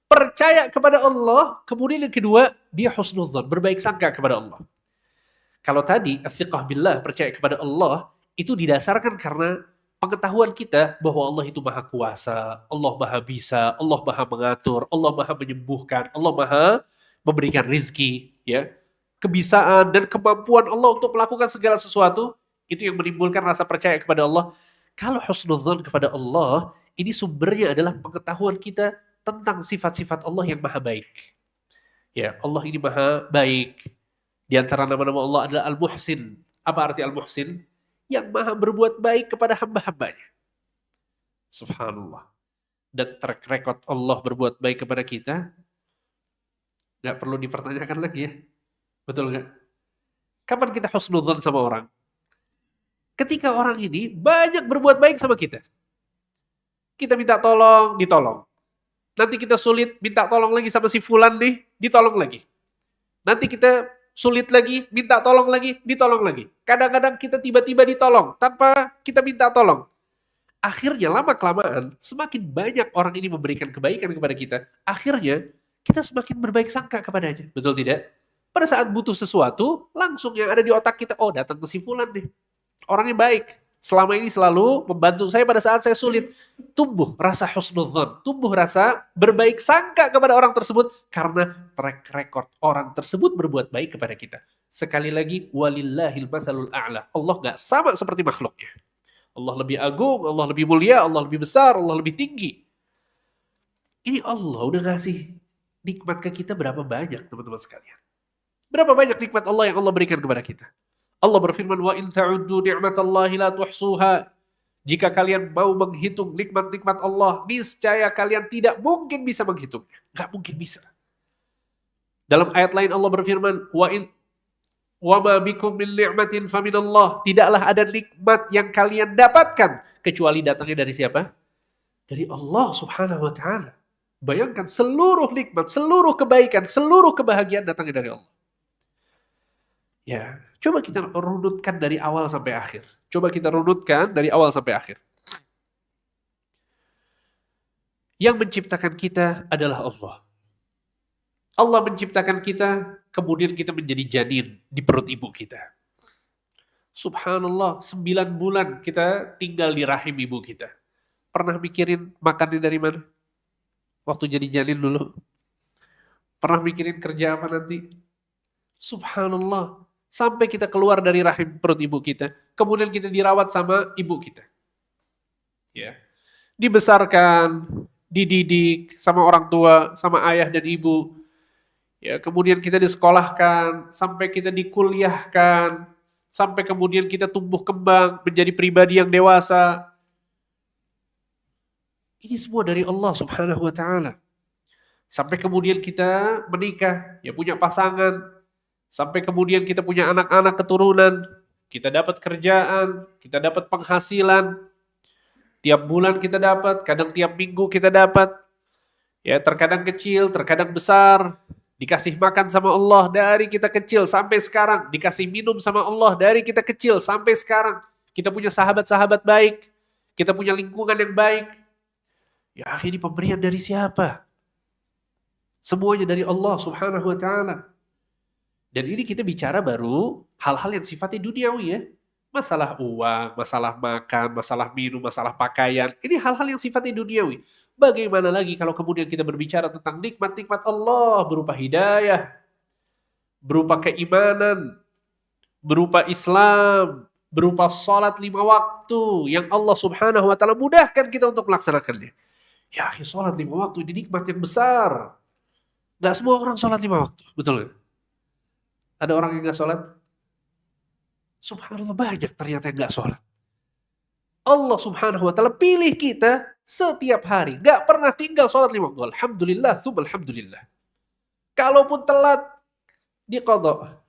Percaya kepada Allah, kemudian yang kedua, dia husnudzan, berbaik sangka kepada Allah. Kalau tadi, ats-tsiqah billah, percaya kepada Allah, itu didasarkan karena pengetahuan kita bahwa Allah itu maha kuasa, Allah maha bisa, Allah maha mengatur, Allah maha menyembuhkan, Allah maha memberikan rizki, ya, kebisaan dan kemampuan Allah untuk melakukan segala sesuatu, itu yang menimbulkan rasa percaya kepada Allah. Kalau husnudzan kepada Allah, ini sumbernya adalah pengetahuan kita tentang sifat-sifat Allah yang maha baik. Ya, Allah ini maha baik. Di antara nama-nama Allah adalah Al-Muhsin. Apa arti Al-Muhsin? Yang maha berbuat baik kepada hamba-hambanya. Subhanallah. Dan track record Allah berbuat baik kepada kita, nggak perlu dipertanyakan lagi ya. Betul nggak? Kapan kita husnudzon sama orang? Ketika orang ini banyak berbuat baik sama kita. Kita minta tolong, ditolong. Nanti kita sulit, minta tolong lagi sama si fulan nih, ditolong lagi. Nanti kita sulit lagi, minta tolong lagi, ditolong lagi. Kadang-kadang kita tiba-tiba ditolong, tanpa kita minta tolong. Akhirnya lama-kelamaan, semakin banyak orang ini memberikan kebaikan kepada kita, akhirnya kita semakin berbaik sangka kepadanya. Betul tidak? Pada saat butuh sesuatu, langsung yang ada di otak kita, oh datang ke si fulan nih. Orangnya baik. Selama ini selalu membantu saya pada saat saya sulit. Tumbuh rasa husnudzon, tumbuh rasa berbaik sangka kepada orang tersebut karena track record orang tersebut berbuat baik kepada kita. Sekali lagi, walillahil matsalul a'la. Allah gak sama seperti makhluknya. Allah lebih agung, Allah lebih mulia, Allah lebih besar, Allah lebih tinggi. Ini Allah udah ngasih nikmat ke kita berapa banyak, teman-teman sekalian. Berapa banyak nikmat Allah yang Allah berikan kepada kita. Allah berfirman, wa in ta'uddu ni'matallahi la tuhsuha. Jika kalian mau menghitung nikmat-nikmat Allah, niscaya kalian tidak mungkin bisa menghitungnya. Nggak mungkin bisa. Dalam ayat lain Allah berfirman, wa ma bikum min ni'matin faminallah. Tidaklah ada nikmat yang kalian dapatkan kecuali datangnya dari siapa? Dari Allah Subhanahu wa taala. Bayangkan seluruh nikmat, seluruh kebaikan, seluruh kebahagiaan datangnya dari Allah. Ya, coba kita runutkan dari awal sampai akhir. Coba kita runutkan dari awal sampai akhir. Yang menciptakan kita adalah Allah. Allah menciptakan kita, kemudian kita menjadi janin di perut ibu kita. Subhanallah, 9 bulan kita tinggal di rahim ibu kita. Pernah mikirin makannya dari mana? Waktu jadi janin dulu. Pernah mikirin kerja apa nanti? Subhanallah. Sampai kita keluar dari rahim perut ibu kita. Kemudian kita dirawat sama ibu kita. Ya. Dibesarkan, dididik sama orang tua, sama ayah dan ibu. Ya, kemudian kita disekolahkan, sampai kita dikuliahkan, sampai kemudian kita tumbuh kembang menjadi pribadi yang dewasa. Ini semua dari Allah Subhanahu wa taala. Sampai kemudian kita menikah, ya punya pasangan. Sampai kemudian kita punya anak-anak keturunan, kita dapat kerjaan, kita dapat penghasilan, tiap bulan kita dapat, kadang tiap minggu kita dapat, ya terkadang kecil, terkadang besar, dikasih makan sama Allah dari kita kecil sampai sekarang, dikasih minum sama Allah dari kita kecil sampai sekarang, kita punya sahabat-sahabat baik, kita punya lingkungan yang baik. Ya ini pemberian dari siapa? Semuanya dari Allah Subhanahu wa taala. Dan ini kita bicara baru hal-hal yang sifatnya duniawi ya. Masalah uang, masalah makan, masalah minum, masalah pakaian. Ini hal-hal yang sifatnya duniawi. Bagaimana lagi kalau kemudian kita berbicara tentang nikmat-nikmat Allah berupa hidayah, berupa keimanan, berupa Islam, berupa salat 5 waktu yang Allah Subhanahu wa taala mudahkan kita untuk melaksanakannya. Ya, salat 5 waktu ini nikmat yang besar. Gak semua orang salat 5 waktu, betul gak? Ada orang yang gak sholat? Subhanallah banyak ternyata yang gak sholat. Allah Subhanahu wa ta'ala pilih kita setiap hari. Gak pernah tinggal sholat 5 waktu. Alhamdulillah, thumma alhamdulillah. Kalaupun telat, diqadha.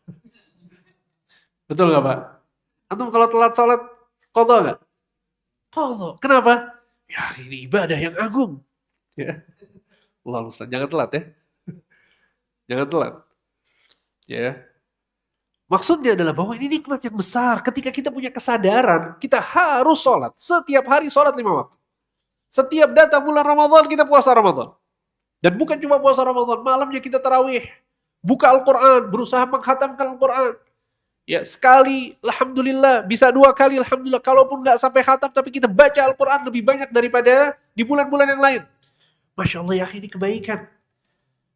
Betul gak Pak? Antum kalau telat sholat, qadha gak? Qadha. Kenapa? Ya ini ibadah yang agung. Ya. Allah Ustaz, jangan telat ya. Jangan telat. Ya. Maksudnya adalah bahwa ini nikmat yang besar. Ketika kita punya kesadaran, kita harus sholat. Setiap hari sholat 5 waktu. Setiap datang bulan Ramadan, kita puasa Ramadan. Dan bukan cuma puasa Ramadan, malamnya kita tarawih. Buka Al-Quran, berusaha menghatamkan Al-Quran. Ya, sekali, alhamdulillah. Bisa 2 kali, alhamdulillah. Kalaupun nggak sampai khatam, tapi kita baca Al-Quran lebih banyak daripada di bulan-bulan yang lain. Masya Allah, ya ini kebaikan.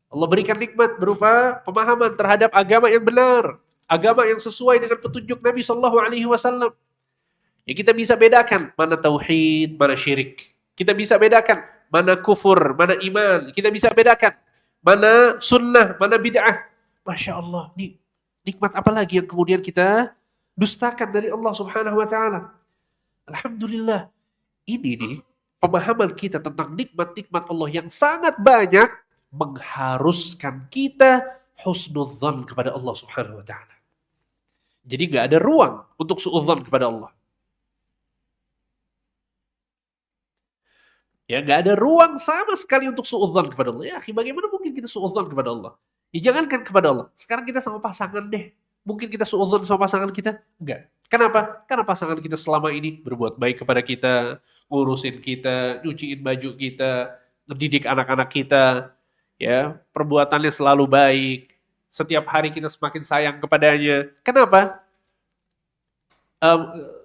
Allah berikan nikmat berupa pemahaman terhadap agama yang benar. Agama yang sesuai dengan petunjuk Nabi Shallallahu Alaihi Wasallam. Ya kita bisa bedakan mana tauhid, mana syirik. Kita bisa bedakan mana kufur, mana iman. Kita bisa bedakan mana sunnah, mana bid'ah. Masya Allah, nikmat apa lagi yang kemudian kita dustakan dari Allah Subhanahu Wa Taala? Alhamdulillah, ini nih pemahaman kita tentang nikmat-nikmat Allah yang sangat banyak mengharuskan kita husnudzan kepada Allah Subhanahu wa taala. Jadi nggak ada ruang untuk suudzon kepada Allah. Ya, nggak ada ruang sama sekali untuk suudzon kepada Allah. Ya, bagaimana mungkin kita suudzon kepada Allah? Ya, jangankan kepada Allah. Sekarang kita sama pasangan deh. Mungkin kita suudzon sama pasangan kita? Enggak. Kenapa? Karena pasangan kita selama ini berbuat baik kepada kita, ngurusin kita, nyuciin baju kita, mendidik anak-anak kita, ya, perbuatannya selalu baik. Setiap hari kita semakin sayang kepadanya. Kenapa?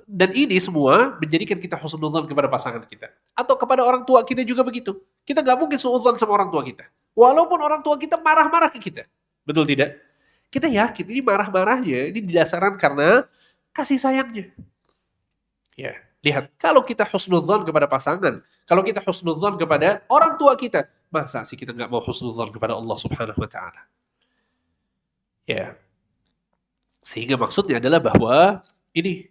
Dan ini semua menjadikan kita husnudzon kepada pasangan kita. Atau kepada orang tua kita juga begitu. Kita nggak mungkin suudzon sama orang tua kita. Walaupun orang tua kita marah-marah ke kita. Betul tidak? Kita yakin ini marah-marahnya, ini didasarkan karena kasih sayangnya. Ya, lihat. Kalau kita husnudzon kepada pasangan, kalau kita husnudzon kepada orang tua kita, masa sih kita nggak mau husnudzon kepada Allah Subhanahu wa ta'ala? Ya. Sehingga maksudnya adalah bahwa ini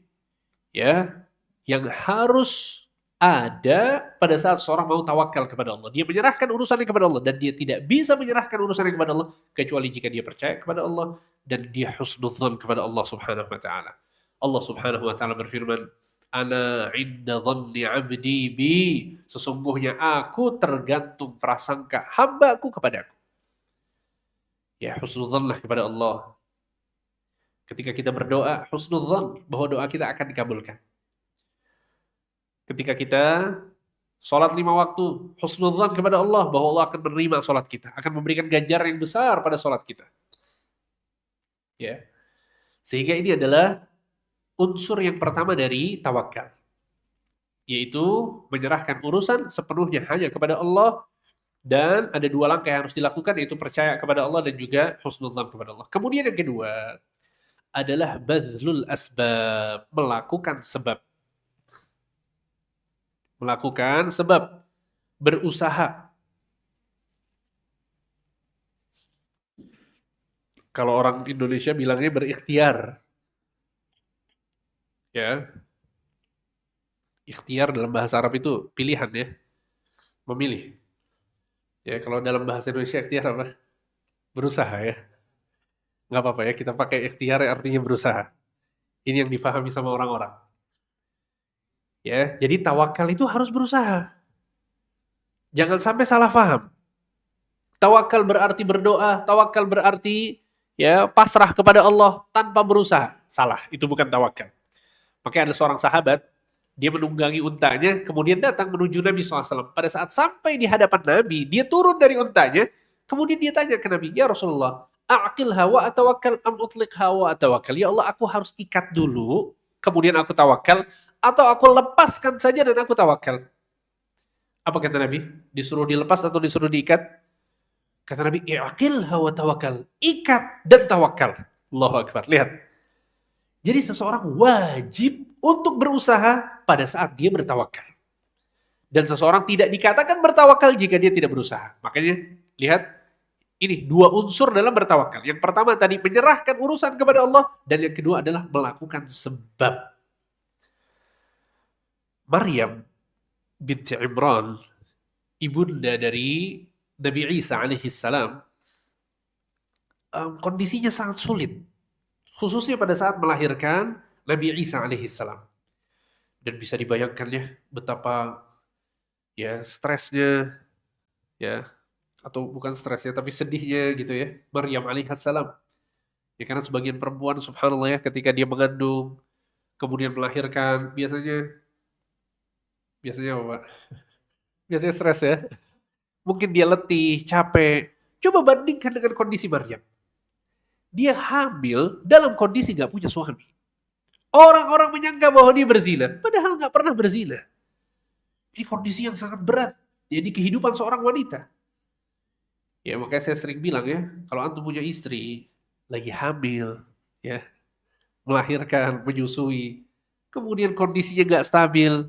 ya yang harus ada pada saat seorang mau tawakal kepada Allah. Dia menyerahkan urusannya kepada Allah dan dia tidak bisa menyerahkan urusannya kepada Allah kecuali jika dia percaya kepada Allah dan dia husnudzon kepada Allah Subhanahu wa taala. Allah Subhanahu wa taala berfirman, "Ana 'inda dhanni 'abdi bi." Sesungguhnya aku tergantung prasangka hamba-Ku kepadaku. Ya, husnudzonlah kepada Allah. Ketika kita berdoa, husnudzon bahwa doa kita akan dikabulkan. Ketika kita sholat 5 waktu, husnudzon kepada Allah bahwa Allah akan menerima sholat kita, akan memberikan ganjaran yang besar pada sholat kita. Ya, sehingga ini adalah unsur yang pertama dari tawakal, yaitu menyerahkan urusan sepenuhnya hanya kepada Allah. Dan ada 2 langkah yang harus dilakukan, yaitu percaya kepada Allah dan juga husnudzon kepada Allah. Kemudian yang kedua adalah bazlul asbab, melakukan sebab. Melakukan sebab, berusaha. Kalau orang Indonesia bilangnya berikhtiar. Ya. Ikhtiar dalam bahasa Arab itu pilihan ya. Memilih. Ya, kalau dalam bahasa Indonesia ikhtiar apa? Berusaha ya. Nggak apa-apa ya, kita pakai ikhtiar artinya berusaha. Ini yang difahami sama orang-orang. Ya, jadi tawakal itu harus berusaha. Jangan sampai salah paham. Tawakal berarti berdoa, tawakal berarti ya pasrah kepada Allah tanpa berusaha. Salah, itu bukan tawakal. Makanya ada seorang sahabat, dia menunggangi untanya, kemudian datang menuju Nabi SAW. Pada saat sampai di hadapan Nabi, dia turun dari untanya, kemudian dia tanya ke Nabi, "Ya Rasulullah, a'qilha wa atawakkal am utliqha wa atawakkal?" Ya Allah, aku harus ikat dulu, kemudian aku tawakal, atau aku lepaskan saja dan aku tawakal? Apa kata Nabi? Disuruh dilepas atau disuruh diikat? Kata Nabi, i'qilha wa tawakkal. Ikat dan tawakal. Allahu Akbar. Lihat. Jadi seseorang wajib untuk berusaha pada saat dia bertawakal. Dan seseorang tidak dikatakan bertawakal jika dia tidak berusaha. Makanya, lihat. Ini 2 unsur dalam bertawakal. Yang pertama tadi menyerahkan urusan kepada Allah, dan yang kedua adalah melakukan sebab. Maryam binti Imran, ibunda dari Nabi Isa alaihi salam, kondisinya sangat sulit. Khususnya pada saat melahirkan Nabi Isa alaihi salam. Dan bisa dibayangkan ya betapa ya stresnya ya, atau bukan stresnya tapi sedihnya gitu ya, Maryam alaihissalam. Ya karena sebagian perempuan subhanallah ya ketika dia mengandung kemudian melahirkan biasanya apa Pak? Biasanya stres ya. Mungkin dia letih, capek. Coba bandingkan dengan kondisi Maryam. Dia hamil dalam kondisi gak punya suami. Orang-orang menyangka bahwa dia berzina, padahal gak pernah berzina. Ini kondisi yang sangat berat. Jadi kehidupan seorang wanita. Ya makanya saya sering bilang ya, kalau antum punya istri, lagi hamil, ya, melahirkan, menyusui, kemudian kondisinya gak stabil,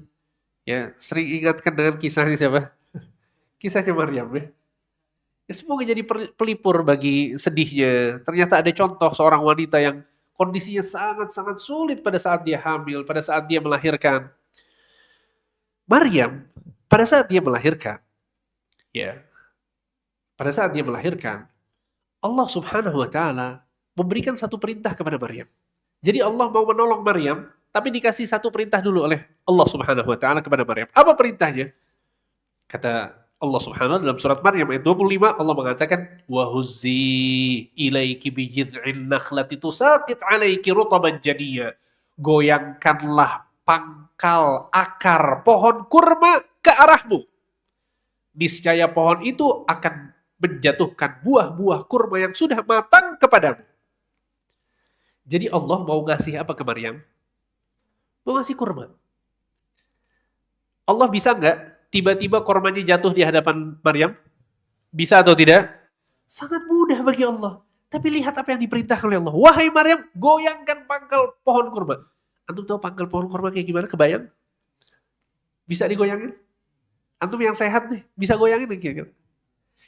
ya, sering ingatkan dengan kisahnya siapa? Kisahnya Maryam ya. Ya semoga jadi pelipur bagi sedihnya. Ternyata ada contoh seorang wanita yang kondisinya sangat-sangat sulit pada saat dia hamil, pada saat dia melahirkan. Maryam pada saat dia melahirkan, ya, pada saat dia melahirkan, Allah Subhanahu wa taala memberikan satu perintah kepada Maryam. Jadi Allah mau menolong Maryam, tapi dikasih satu perintah dulu oleh Allah Subhanahu wa taala kepada Maryam. Apa perintahnya? Kata Allah Subhanahu wa taala dalam surat Maryam ayat 25, Allah mengatakan, "Wa huzzi ilaiki bi jid'in nakhlati tusaqit 'alaiki rutaban janiyya." Goyangkanlah pangkal akar pohon kurma ke arahmu. Niscaya pohon itu akan menjatuhkan buah-buah kurma yang sudah matang kepadamu. Jadi Allah mau ngasih apa ke Maryam? Mau ngasih kurma. Allah bisa nggak tiba-tiba kurmanya jatuh di hadapan Maryam? Bisa atau tidak? Sangat mudah bagi Allah. Tapi lihat apa yang diperintahkan oleh Allah. Wahai Maryam, goyangkan pangkal pohon kurma. Antum tahu pangkal pohon kurma kayak gimana? Kebayang? Bisa digoyangin? Antum yang sehat nih, bisa goyangin kira-kira?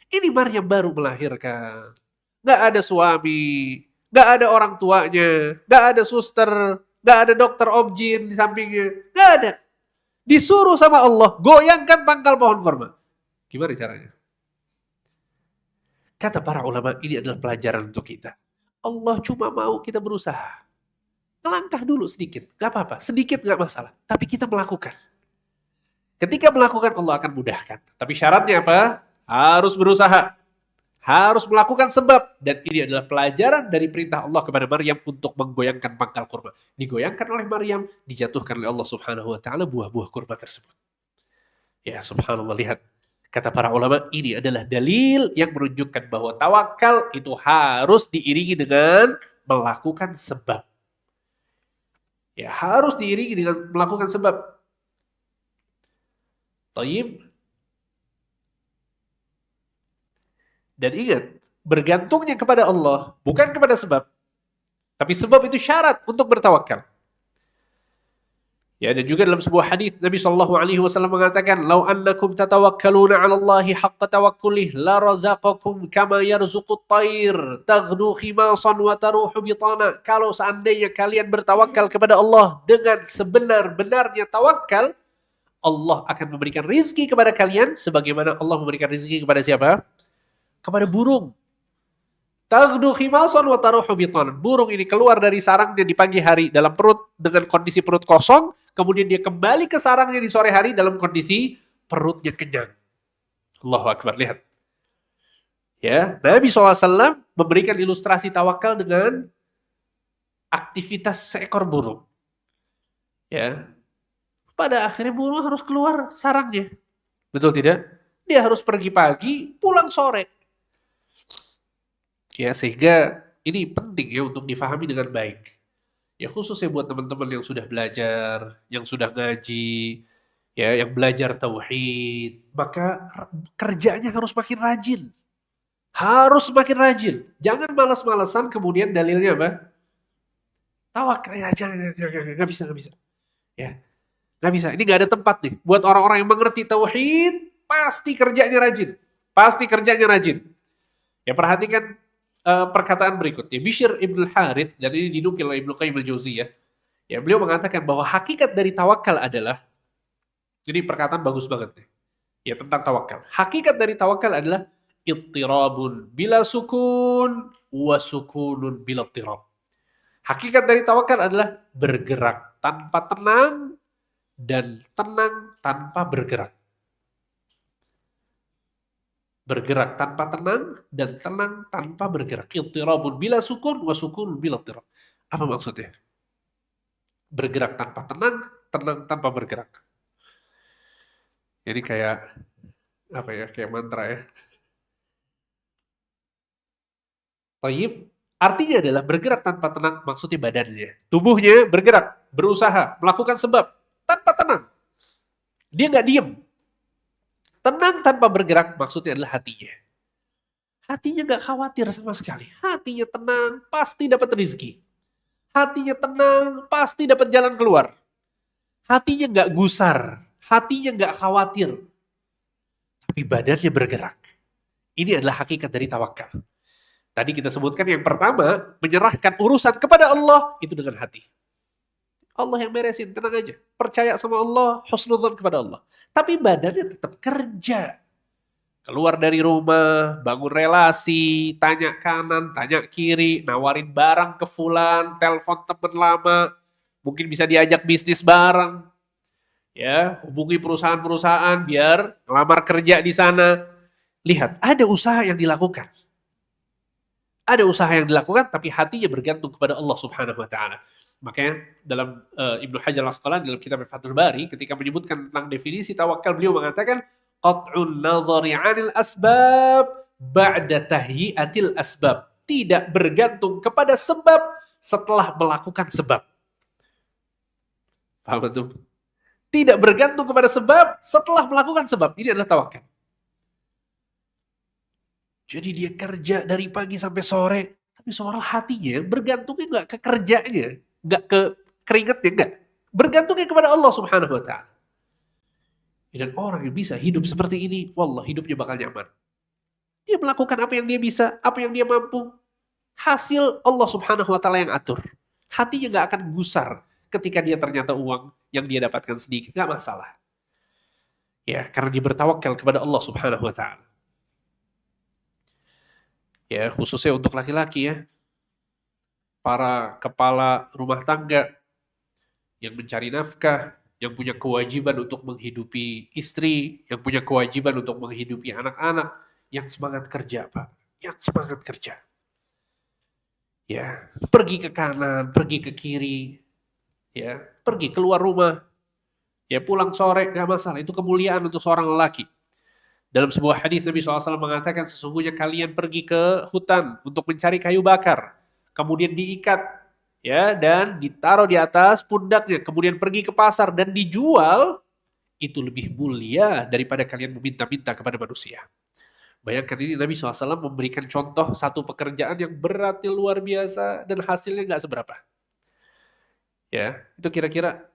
Ini Maryam baru melahirkan. Nggak ada suami, nggak ada orang tuanya, nggak ada suster, nggak ada dokter objin di sampingnya. Nggak ada. Disuruh sama Allah, goyangkan pangkal pohon kurma. Gimana caranya? Kata para ulama, ini adalah pelajaran untuk kita. Allah cuma mau kita berusaha. Melangkah dulu sedikit, gak apa-apa. Sedikit gak masalah, tapi kita melakukan. Ketika melakukan, Allah akan mudahkan. Tapi syaratnya apa? Harus berusaha. Harus melakukan sebab. Dan ini adalah pelajaran dari perintah Allah kepada Maryam untuk menggoyangkan pangkal kurma. Digoyangkan oleh Maryam, dijatuhkan oleh Allah Subhanahu wa taala buah-buah kurma tersebut. Ya, subhanallah, lihat. Kata para ulama, ini adalah dalil yang menunjukkan bahwa tawakal itu harus diiringi dengan melakukan sebab. Ya, harus diiringi dengan melakukan sebab. Tayyib. Dan ingat, bergantungnya kepada Allah, bukan kepada sebab. Tapi sebab itu syarat untuk bertawakal. Ya, dan juga dalam sebuah hadis Nabi sallallahu alaihi wasallam mengatakan, "Lau annakum tatawakkaluna 'ala Allahi haqqa tawakkulih la razaqakum kama yarzuqut tayr taghdu khimasan wa taruhu bitana." Kalau seandainya kalian bertawakal kepada Allah dengan sebenar-benarnya tawakal, Allah akan memberikan rizki kepada kalian sebagaimana Allah memberikan rizki kepada siapa? Kepada burung. Taghdu khimasan wa taruhu bitana. Burung ini keluar dari sarangnya di pagi hari dalam perut dengan kondisi perut kosong, kemudian dia kembali ke sarangnya di sore hari dalam kondisi perutnya kenyang. Allahu Akbar, lihat. Ya, Nabi SAW memberikan ilustrasi tawakal dengan aktivitas seekor burung. Ya, pada akhirnya burung harus keluar sarangnya. Betul tidak? Dia harus pergi pagi, pulang sore. Ya, sehingga ini penting ya untuk difahami dengan baik. Ya, khususnya buat teman-teman yang sudah belajar, yang sudah ngaji, ya, yang belajar tauhid, maka kerjanya harus makin rajin. Harus makin rajin. Jangan malas-malasan kemudian dalilnya apa? Tawakal, ya, jangan, nggak bisa, nggak bisa. Ya, nggak bisa. Ini nggak ada tempat nih. Buat orang-orang yang mengerti tauhid, pasti kerjanya rajin. Pasti kerjanya rajin. Ya, perhatikan perkataan berikutnya. Bishr ibn Harith, dan ini dinukil oleh Ibnu Qayyim al-Jauziyah. Ya, beliau mengatakan bahwa hakikat dari tawakal adalah, jadi perkataan bagus banget nih. Ya, tentang tawakal. Hakikat dari tawakal adalah ittirabun bila sukun wa sukunun bila ittirab. Hakikat dari tawakal adalah bergerak tanpa tenang dan tenang tanpa bergerak. Bergerak tanpa tenang dan tenang tanpa bergerak. Ittirabun bila sukun wa sukunun bila ittirab. Apa maksudnya? Bergerak tanpa tenang, tenang tanpa bergerak. Jadi kayak apa ya? Kayak mantra ya. Tayyib, artinya adalah bergerak tanpa tenang, maksudnya badannya. Tubuhnya bergerak, berusaha, melakukan sebab tanpa tenang. Dia nggak diem. Tenang tanpa bergerak maksudnya adalah hatinya. Hatinya nggak khawatir sama sekali. Hatinya tenang, pasti dapat rezeki. Hatinya tenang, pasti dapat jalan keluar. Hatinya nggak gusar. Hatinya nggak khawatir. Tapi badannya bergerak. Ini adalah hakikat dari tawakal. Tadi kita sebutkan yang pertama, menyerahkan urusan kepada Allah itu dengan hati. Allah yang beresin, tenang aja. Percaya sama Allah, husnudzon kepada Allah. Tapi badannya tetap kerja. Keluar dari rumah, bangun relasi, tanya kanan, tanya kiri, nawarin barang ke fulan, telepon teman lama, mungkin bisa diajak bisnis bareng, ya, hubungi perusahaan-perusahaan biar ngelamar kerja di sana. Lihat, ada usaha yang dilakukan. Ada usaha yang dilakukan, tapi hatinya bergantung kepada Allah Subhanahu wa Ta'ala. Makanya dalam Ibnu Hajar Al-Asqalani dalam kitab Fathul Bari ketika menyebutkan tentang definisi tawakal, beliau mengatakan qat'un nadhari 'anil asbab ba'da tahyi'atil asbab. Tidak bergantung kepada sebab setelah melakukan sebab. Paham betul? Tidak bergantung kepada sebab setelah melakukan sebab. Ini adalah tawakal. Jadi dia kerja dari pagi sampai sore, tapi soal hatinya bergantungnya nggak ke kerjanya, nggak ke keringatnya, nggak. Bergantungnya kepada Allah Subhanahu wa Ta'ala. Dan orang yang bisa hidup seperti ini, wallah hidupnya bakal nyaman. Dia melakukan apa yang dia bisa, apa yang dia mampu. Hasil Allah Subhanahu wa Ta'ala yang atur. Hatinya nggak akan gusar ketika dia ternyata uang yang dia dapatkan sedikit, nggak masalah. Ya, karena dia bertawakal kepada Allah Subhanahu wa Ta'ala. Ya, khususnya untuk laki-laki ya. Para kepala rumah tangga yang mencari nafkah, yang punya kewajiban untuk menghidupi istri, yang punya kewajiban untuk menghidupi anak-anak, yang semangat kerja, Pak. Yang semangat kerja. Ya, pergi ke kanan, pergi ke kiri, ya, pergi keluar rumah, ya pulang sore, nggak masalah. Itu kemuliaan untuk seorang lelaki. Dalam sebuah hadis Nabi SAW mengatakan sesungguhnya kalian pergi ke hutan untuk mencari kayu bakar, kemudian diikat, ya, dan ditaruh di atas pundaknya, kemudian pergi ke pasar dan dijual, itu lebih mulia daripada kalian meminta-minta kepada manusia. Bayangkan ini Nabi SAW memberikan contoh satu pekerjaan yang beratnya luar biasa dan hasilnya nggak seberapa. Ya, itu kira-kira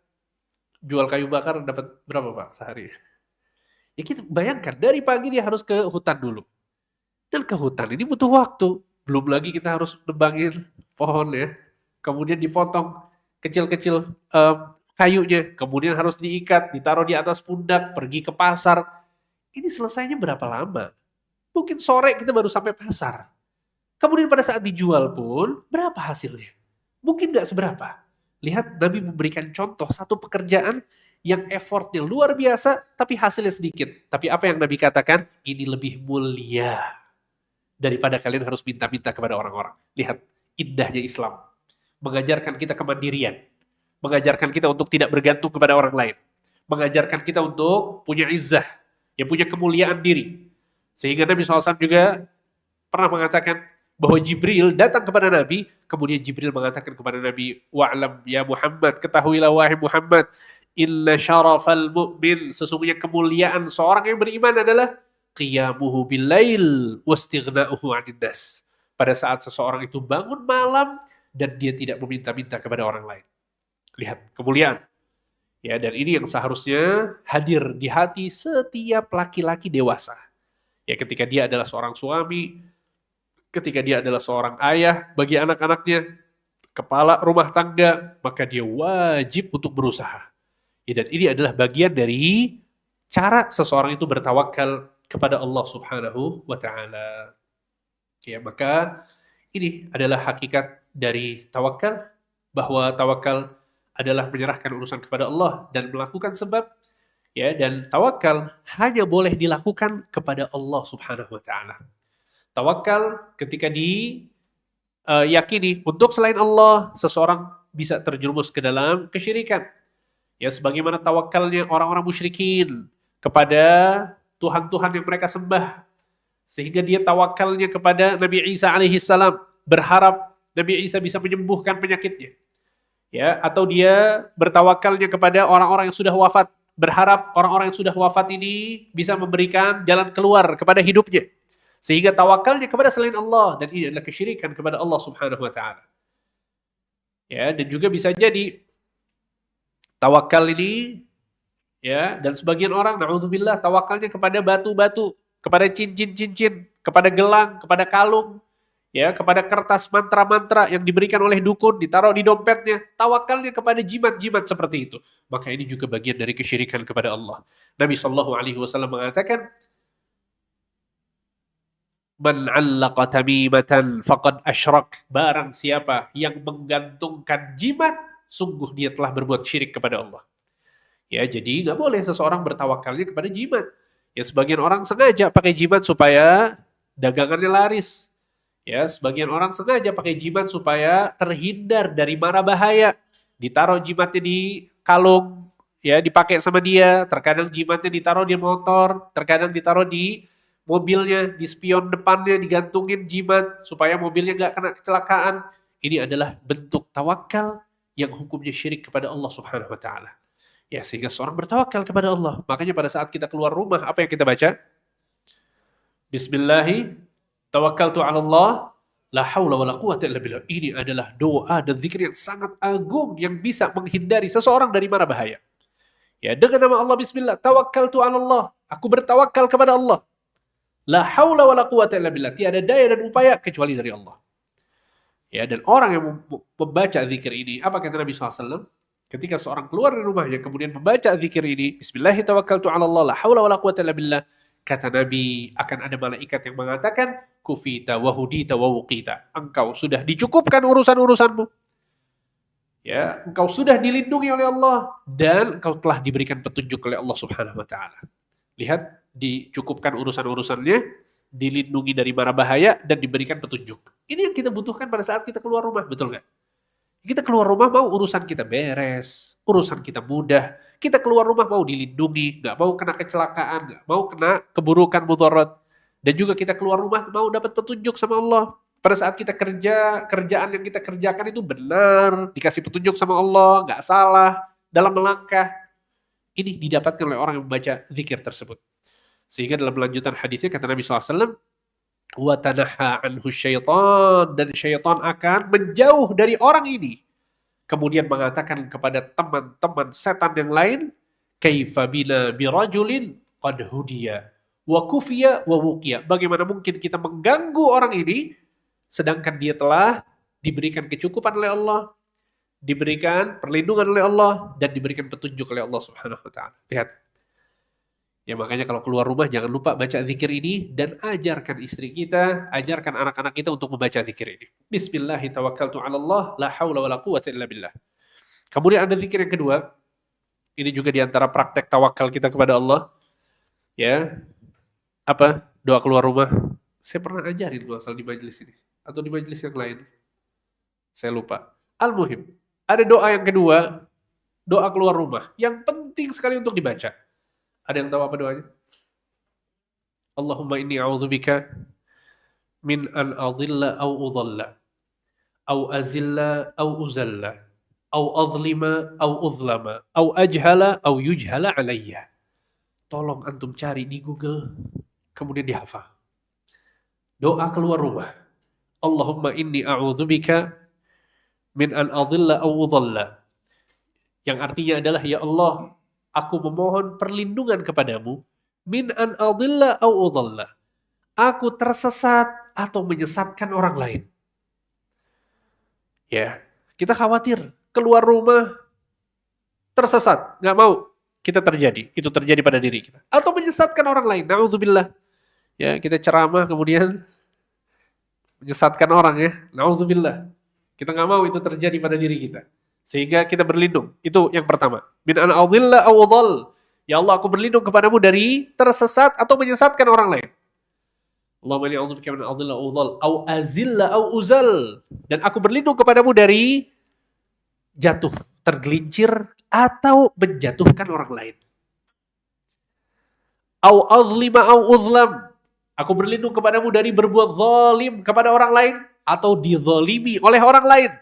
jual kayu bakar dapat berapa Pak sehari? Ya kita bayangkan, dari pagi dia harus ke hutan dulu. Dan ke hutan ini butuh waktu. Belum lagi kita harus nebangin pohon ya. Kemudian dipotong kecil-kecil kayunya. Kemudian harus diikat, ditaruh di atas pundak, pergi ke pasar. Ini selesainya berapa lama? Mungkin sore kita baru sampai pasar. Kemudian pada saat dijual pun, berapa hasilnya? Mungkin nggak seberapa. Lihat, Nabi memberikan contoh satu pekerjaan yang effortnya luar biasa, tapi hasilnya sedikit. Tapi apa yang Nabi katakan? Ini lebih mulia daripada kalian harus minta-minta kepada orang-orang. Lihat, indahnya Islam. Mengajarkan kita kemandirian. Mengajarkan kita untuk tidak bergantung kepada orang lain. Mengajarkan kita untuk punya izzah. Yang punya kemuliaan diri. Sehingga Nabi SAW juga pernah mengatakan bahwa Jibril datang kepada Nabi, kemudian Jibril mengatakan kepada Nabi, wa'lam ya Muhammad, ketahuilah wahai Muhammad, inna syarafal mu'min, sesungguhnya kemuliaan seorang yang beriman adalah qiyamuhu billail wastighna'uhu 'anil nas. Pada saat seseorang itu bangun malam dan dia tidak meminta-minta kepada orang lain. Lihat kemuliaan. Ya, dan ini yang seharusnya hadir di hati setiap laki-laki dewasa. Ya, ketika dia adalah seorang suami, ketika dia adalah seorang ayah bagi anak-anaknya, kepala rumah tangga, maka dia wajib untuk berusaha. Ya, dan ini adalah bagian dari cara seseorang itu bertawakal kepada Allah Subhanahu wa Ta'ala. Ya, maka ini adalah hakikat dari tawakal, bahwa tawakal adalah menyerahkan urusan kepada Allah dan melakukan sebab. Ya, dan tawakal hanya boleh dilakukan kepada Allah Subhanahu wa Ta'ala. Tawakal ketika diyakini untuk selain Allah, seseorang bisa terjerumus ke dalam kesyirikan. Ya, sebagaimana tawakalnya orang-orang musyrikin kepada Tuhan-Tuhan yang mereka sembah. Sehingga dia tawakalnya kepada Nabi Isa alaihissalam, berharap Nabi Isa bisa menyembuhkan penyakitnya. Ya, atau dia bertawakalnya kepada orang-orang yang sudah wafat, berharap orang-orang yang sudah wafat ini bisa memberikan jalan keluar kepada hidupnya. Sehingga tawakalnya kepada selain Allah, dan ini adalah kesyirikan kepada Allah Subhanahu wa Ta'ala. Ya, dan juga bisa jadi tawakal ini, ya, dan sebagian orang, na'udzubillah, tawakalnya kepada batu-batu, kepada cincin-cincin, kepada gelang, kepada kalung, ya, kepada kertas mantra-mantra yang diberikan oleh dukun, ditaruh di dompetnya, tawakalnya kepada jimat-jimat seperti itu. Maka ini juga bagian dari kesyirikan kepada Allah. Nabi Shallallahu Alaihi Wasallam mengatakan, Man 'allaqa tamimatan faqad asyrak. Barang siapa yang menggantungkan jimat, sungguh dia telah berbuat syirik kepada Allah. Ya, jadi nggak boleh seseorang bertawakalnya kepada jimat. Ya, sebagian orang sengaja pakai jimat supaya dagangannya laris. Ya, sebagian orang sengaja pakai jimat supaya terhindar dari mara bahaya. Ditaruh jimatnya di kalung, ya, dipakai sama dia. Terkadang jimatnya ditaruh di motor, terkadang ditaruh di mobilnya, di spion depannya digantungin jimat supaya mobilnya nggak kena kecelakaan. Ini adalah bentuk tawakal yang hukumnya syirik kepada Allah Subhanahu wa taala. Ya, sehingga seorang bertawakal kepada Allah. Makanya pada saat kita keluar rumah, apa yang kita baca? Bismillahi tawakkaltu 'ala Allah, la haula wala quwata illa billah. Ini adalah doa dan zikir yang sangat agung yang bisa menghindari seseorang dari mara bahaya. Ya, dengan nama Allah bismillah, tawakkaltu 'ala Allah. Aku bertawakal kepada Allah. La haula wala quwata illa billah. Tiada daya dan upaya kecuali dari Allah. Ya, dan orang yang membaca zikir ini, apa kata Nabi SAW? Ketika seorang keluar dari rumahnya kemudian membaca zikir ini, Bismillahi tawakkaltu 'ala Allah, la haula wala quwata illa billah, kata Nabi, akan ada malaikat yang mengatakan, kufita wa hudita wa wuqita. Engkau sudah dicukupkan urusan-urusanmu. Ya, engkau sudah dilindungi oleh Allah dan engkau telah diberikan petunjuk oleh Allah Subhanahu wa taala. Lihat, dicukupkan urusan-urusannya, dilindungi dari mara bahaya dan diberikan petunjuk. Ini yang kita butuhkan pada saat kita keluar rumah, betul nggak? Kita keluar rumah mau urusan kita beres, urusan kita mudah. Kita keluar rumah mau dilindungi, nggak mau kena kecelakaan, nggak mau kena keburukan mudarat. Dan juga kita keluar rumah mau dapat petunjuk sama Allah. Pada saat kita kerja, kerjaan yang kita kerjakan itu benar, dikasih petunjuk sama Allah, nggak salah dalam melangkah. Ini didapatkan oleh orang yang membaca zikir tersebut. Sehingga dalam lanjutan hadisnya kata Nabi SAW, wa tanaha anhu syaitan, dan syaitan akan menjauh dari orang ini. Kemudian mengatakan kepada teman-teman setan yang lain, kaifa bina birajulin qad hudiya wa kufiya wa wuqiya. Bagaimana mungkin kita mengganggu orang ini sedangkan dia telah diberikan kecukupan oleh Allah, diberikan perlindungan oleh Allah dan diberikan petunjuk oleh Allah Subhanahu wa taala. Lihat. Ya, makanya kalau keluar rumah jangan lupa baca zikir ini dan ajarkan istri kita, ajarkan anak-anak kita untuk membaca zikir ini. Bismillahi tawakkaltu 'ala Allah, la haula wala quwata illa billah. Kemudian ada zikir yang kedua. Ini juga diantara praktek tawakal kita kepada Allah. Ya. Apa? Doa keluar rumah. Saya pernah ajarin asal di majelis ini atau di majelis yang lain. Saya lupa. Al-muhim. Ada doa yang kedua, doa keluar rumah yang penting sekali untuk dibaca. Ada yang tahu apa doanya? Allahumma inni a'udzubika min an adhilla aw udhalla aw azilla aw uzalla aw adhlima aw udhlama aw ajhala aw yujhala alayya. Tolong antum cari di Google kemudian dihafal. Doa keluar rumah. Allahumma inni a'udzubika min an adhilla aw udhalla. Yang artinya adalah, ya Allah, aku memohon perlindungan kepadamu min an adilla au udhalla. Aku tersesat atau menyesatkan orang lain. Ya, kita khawatir keluar rumah tersesat, nggak mau kita terjadi. Itu terjadi pada diri kita. Atau menyesatkan orang lain. Na'udzubillah. Ya, kita ceramah kemudian menyesatkan orang ya. Na'udzubillah. Kita nggak mau itu terjadi pada diri kita. Sehingga kita berlindung. Itu yang pertama. Min an adilla au udhal. Ya Allah, aku berlindung kepadamu dari tersesat atau menyesatkan orang lain. Allahumma inni a'udzubika min an adilla au udhal au azilla au uzal. Dan aku berlindung kepadamu dari jatuh, tergelincir atau menjatuhkan orang lain. Au adlima au udhlam. Aku berlindung kepadamu dari berbuat zalim kepada orang lain atau dizalimi oleh orang lain.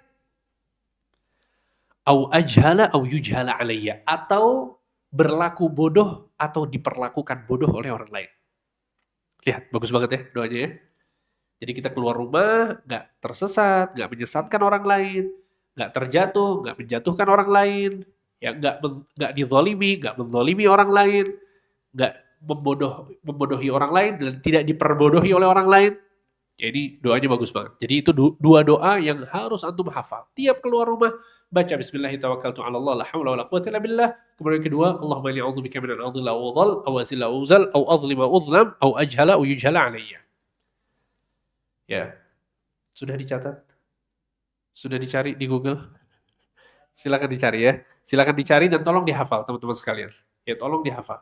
Au ajhala au yujhala alayya, atau berlaku bodoh atau diperlakukan bodoh oleh orang lain. Lihat, bagus banget ya doanya ya. Jadi kita keluar rumah gak tersesat, gak menyesatkan orang lain, gak terjatuh, gak menjatuhkan orang lain, ya gak dizalimi, gak menzalimi orang lain, gak membodohi orang lain dan tidak diperbodohi oleh orang lain. Jadi doanya bagus banget. Jadi itu dua doa yang harus antum hafal. Tiap keluar rumah baca bismillahirrahmanirrahim, la haula wala quwwata illa billah. Kemudian yang kedua, Allahumma inni a'udzubika min an adhilla aw adhal aw azilla aw uzal aw adhlima udhlam aw ajhala aw yujhala alayya. Ya, sudah dicatat? Sudah dicari di Google? Silakan dicari ya. Silakan dicari dan tolong dihafal teman-teman sekalian. Ya, tolong dihafal.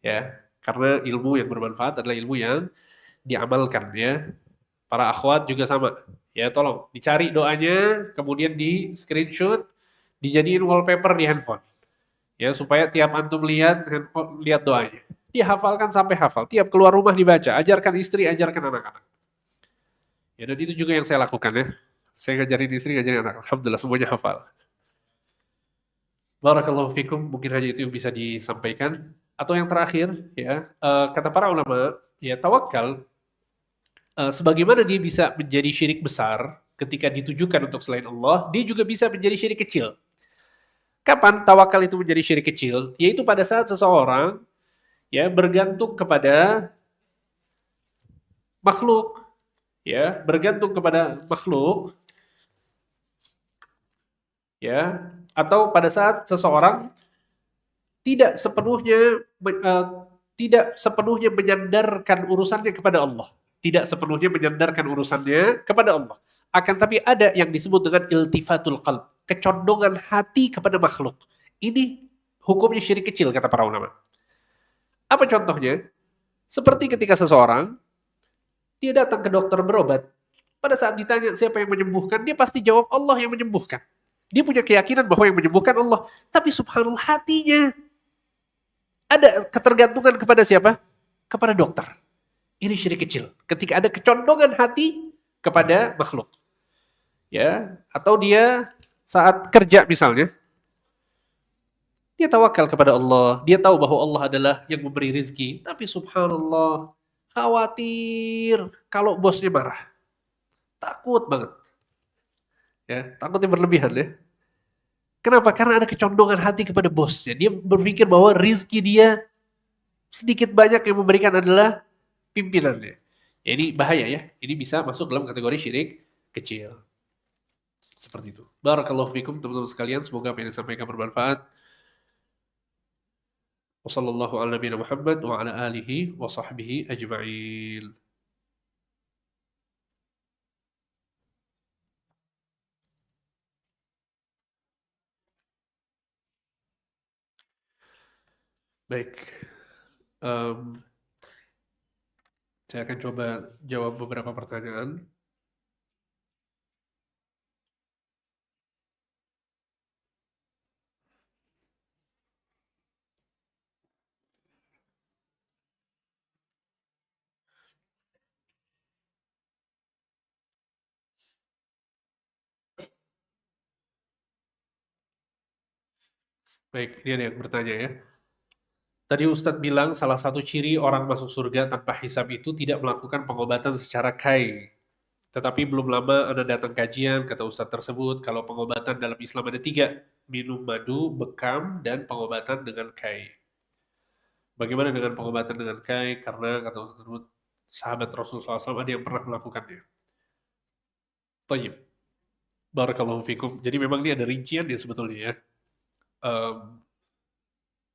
Ya, karena ilmu yang bermanfaat adalah ilmu yang diamalkan ya. Para akhwat juga sama. Ya, tolong dicari doanya, kemudian di screenshot, dijadiin wallpaper di handphone. Ya, supaya tiap antum lihat lihat doanya. Dihafalkan sampai hafal. Tiap keluar rumah dibaca. Ajarkan istri, ajarkan anak-anak. Ya, dan itu juga yang saya lakukan ya. Saya ngajarin istri, ngajarin anak. Alhamdulillah semuanya hafal. Barakallahu fikum, mungkin hanya itu yang bisa disampaikan. Atau yang terakhir, ya, kata para ulama, ya tawakal, sebagaimana dia bisa menjadi syirik besar ketika ditujukan untuk selain Allah, dia juga bisa menjadi syirik kecil. Kapan tawakal itu menjadi syirik kecil? Yaitu pada saat seseorang ya bergantung kepada makhluk, ya bergantung kepada makhluk, ya, atau pada saat seseorang tidak sepenuhnya tidak sepenuhnya menyandarkan urusannya kepada Allah. Tidak sepenuhnya menyandarkan urusannya kepada Allah. Akan tapi ada yang disebut dengan iltifatul qalb, kecondongan hati kepada makhluk. Ini hukumnya syirik kecil kata para ulama. Apa contohnya? Seperti ketika seseorang dia datang ke dokter berobat. Pada saat ditanya siapa yang menyembuhkan, dia pasti jawab Allah yang menyembuhkan. Dia punya keyakinan bahwa yang menyembuhkan Allah. Tapi subhanallah hatinya ada ketergantungan kepada siapa? Kepada dokter. Ini syirik kecil. Ketika ada kecondongan hati kepada makhluk. Ya, atau dia saat kerja misalnya, dia tawakal kepada Allah. Dia tahu bahwa Allah adalah yang memberi rizki. Tapi subhanallah, khawatir kalau bosnya marah. Takut banget. Ya, takutnya berlebihan ya. Kenapa? Karena ada kecondongan hati kepada bosnya. Dia berpikir bahwa rizki dia sedikit banyak yang memberikan adalah pimpinannya. Ya, ini bahaya ya. Ini bisa masuk dalam kategori syirik kecil. Seperti itu. Barakallahu fikum teman-teman sekalian. Semoga apa yang disampaikan bermanfaat. Wassallallahu ala nabiyina Muhammad wa ala alihi wa sahbihi ajma'in. Baik. Em, saya akan coba jawab beberapa pertanyaan. Baik, ini ada yang bertanya ya. Tadi Ustadz bilang salah satu ciri orang masuk surga tanpa hisab itu tidak melakukan pengobatan secara kai. Tetapi belum lama Anda datang kajian, kata Ustadz tersebut, kalau pengobatan dalam Islam ada tiga. Minum madu, bekam, dan pengobatan dengan kai. Bagaimana dengan pengobatan dengan kai? Karena kata Ustadz tersebut, sahabat Rasulullah SAW ada yang pernah melakukannya. Tayyib. Barakallahu fikum. Jadi memang ini ada rincian ya sebetulnya ya. Em,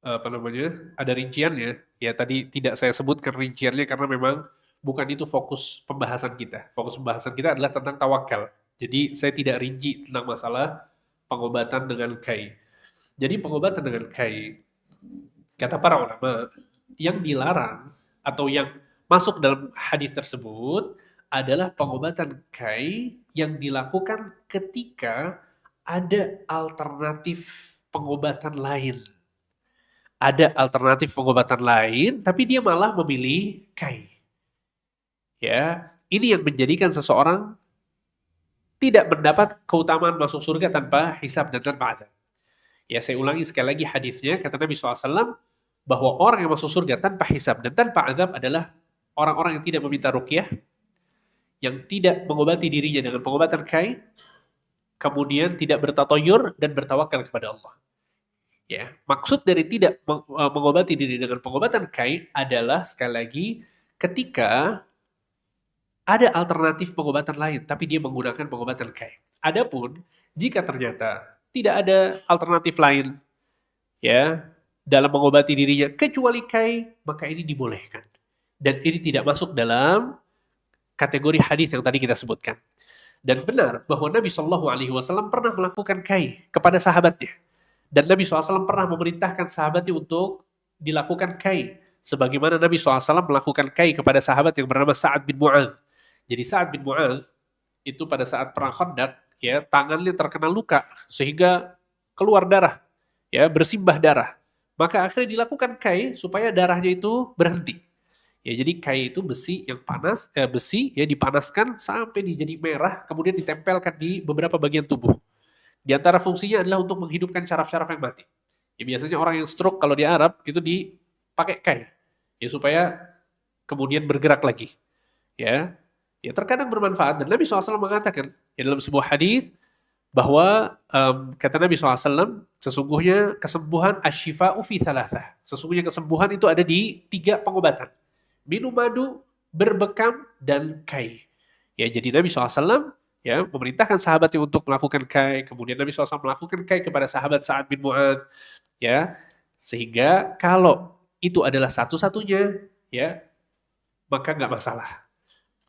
apa namanya? Ada rinciannya. Ya tadi tidak saya sebutkan rinciannya karena memang bukan itu fokus pembahasan kita. Fokus pembahasan kita adalah tentang tawakal. Jadi saya tidak rinci tentang masalah pengobatan dengan kai. Jadi pengobatan dengan kai, kata para ulama, yang dilarang atau yang masuk dalam hadis tersebut adalah pengobatan kai yang dilakukan ketika ada alternatif pengobatan lain. Ada alternatif pengobatan lain, tapi dia malah memilih kai. Ya, ini yang menjadikan seseorang tidak mendapat keutamaan masuk surga tanpa hisab dan tanpa adab. Ya, saya ulangi sekali lagi hadisnya, kata Nabi SAW, bahwa orang yang masuk surga tanpa hisab dan tanpa adab adalah orang-orang yang tidak meminta ruqyah, yang tidak mengobati dirinya dengan pengobatan kai, kemudian tidak bertatoyur dan bertawakal kepada Allah. Ya, maksud dari tidak mengobati diri dengan pengobatan kai adalah sekali lagi ketika ada alternatif pengobatan lain, tapi dia menggunakan pengobatan kai. Adapun jika ternyata tidak ada alternatif lain, ya, dalam mengobati dirinya kecuali kai, maka ini dibolehkan. Dan ini tidak masuk dalam kategori hadis yang tadi kita sebutkan. Dan benar bahwa Nabi Shallallahu Alaihi Wasallam pernah melakukan kai kepada sahabatnya. Dan Nabi SAW pernah memerintahkan sahabatnya untuk dilakukan kai. Sebagaimana Nabi SAW melakukan kai kepada sahabat yang bernama Sa'ad bin Mu'adz. Jadi Sa'ad bin Mu'adz itu pada saat perang Khandaq, ya, tangannya terkena luka sehingga keluar darah, ya, bersimbah darah. Maka akhirnya dilakukan kai supaya darahnya itu berhenti. Ya, jadi kai itu besi yang panas, besi ya dipanaskan sampai jadi merah, kemudian ditempelkan di beberapa bagian tubuh. Di antara fungsinya adalah untuk menghidupkan syaraf-syaraf yang mati. Ya, biasanya orang yang stroke kalau di Arab itu dipakai kai, ya, supaya kemudian bergerak lagi. Ya, ya terkadang bermanfaat. Dan Nabi SAW mengatakan ya, dalam sebuah hadis bahwa kata Nabi SAW, sesungguhnya kesembuhan asyifa'u fi thalathah. Sesungguhnya kesembuhan itu ada di 3 pengobatan. Minum madu, berbekam, dan kai. Ya, jadi Nabi SAW ya memerintahkan sahabatnya untuk melakukan kai. Kemudian Nabi SAW melakukan kai kepada sahabat Sa'ad bin Mu'adz. Ya, sehingga kalau itu adalah satu-satunya, ya, maka nggak masalah.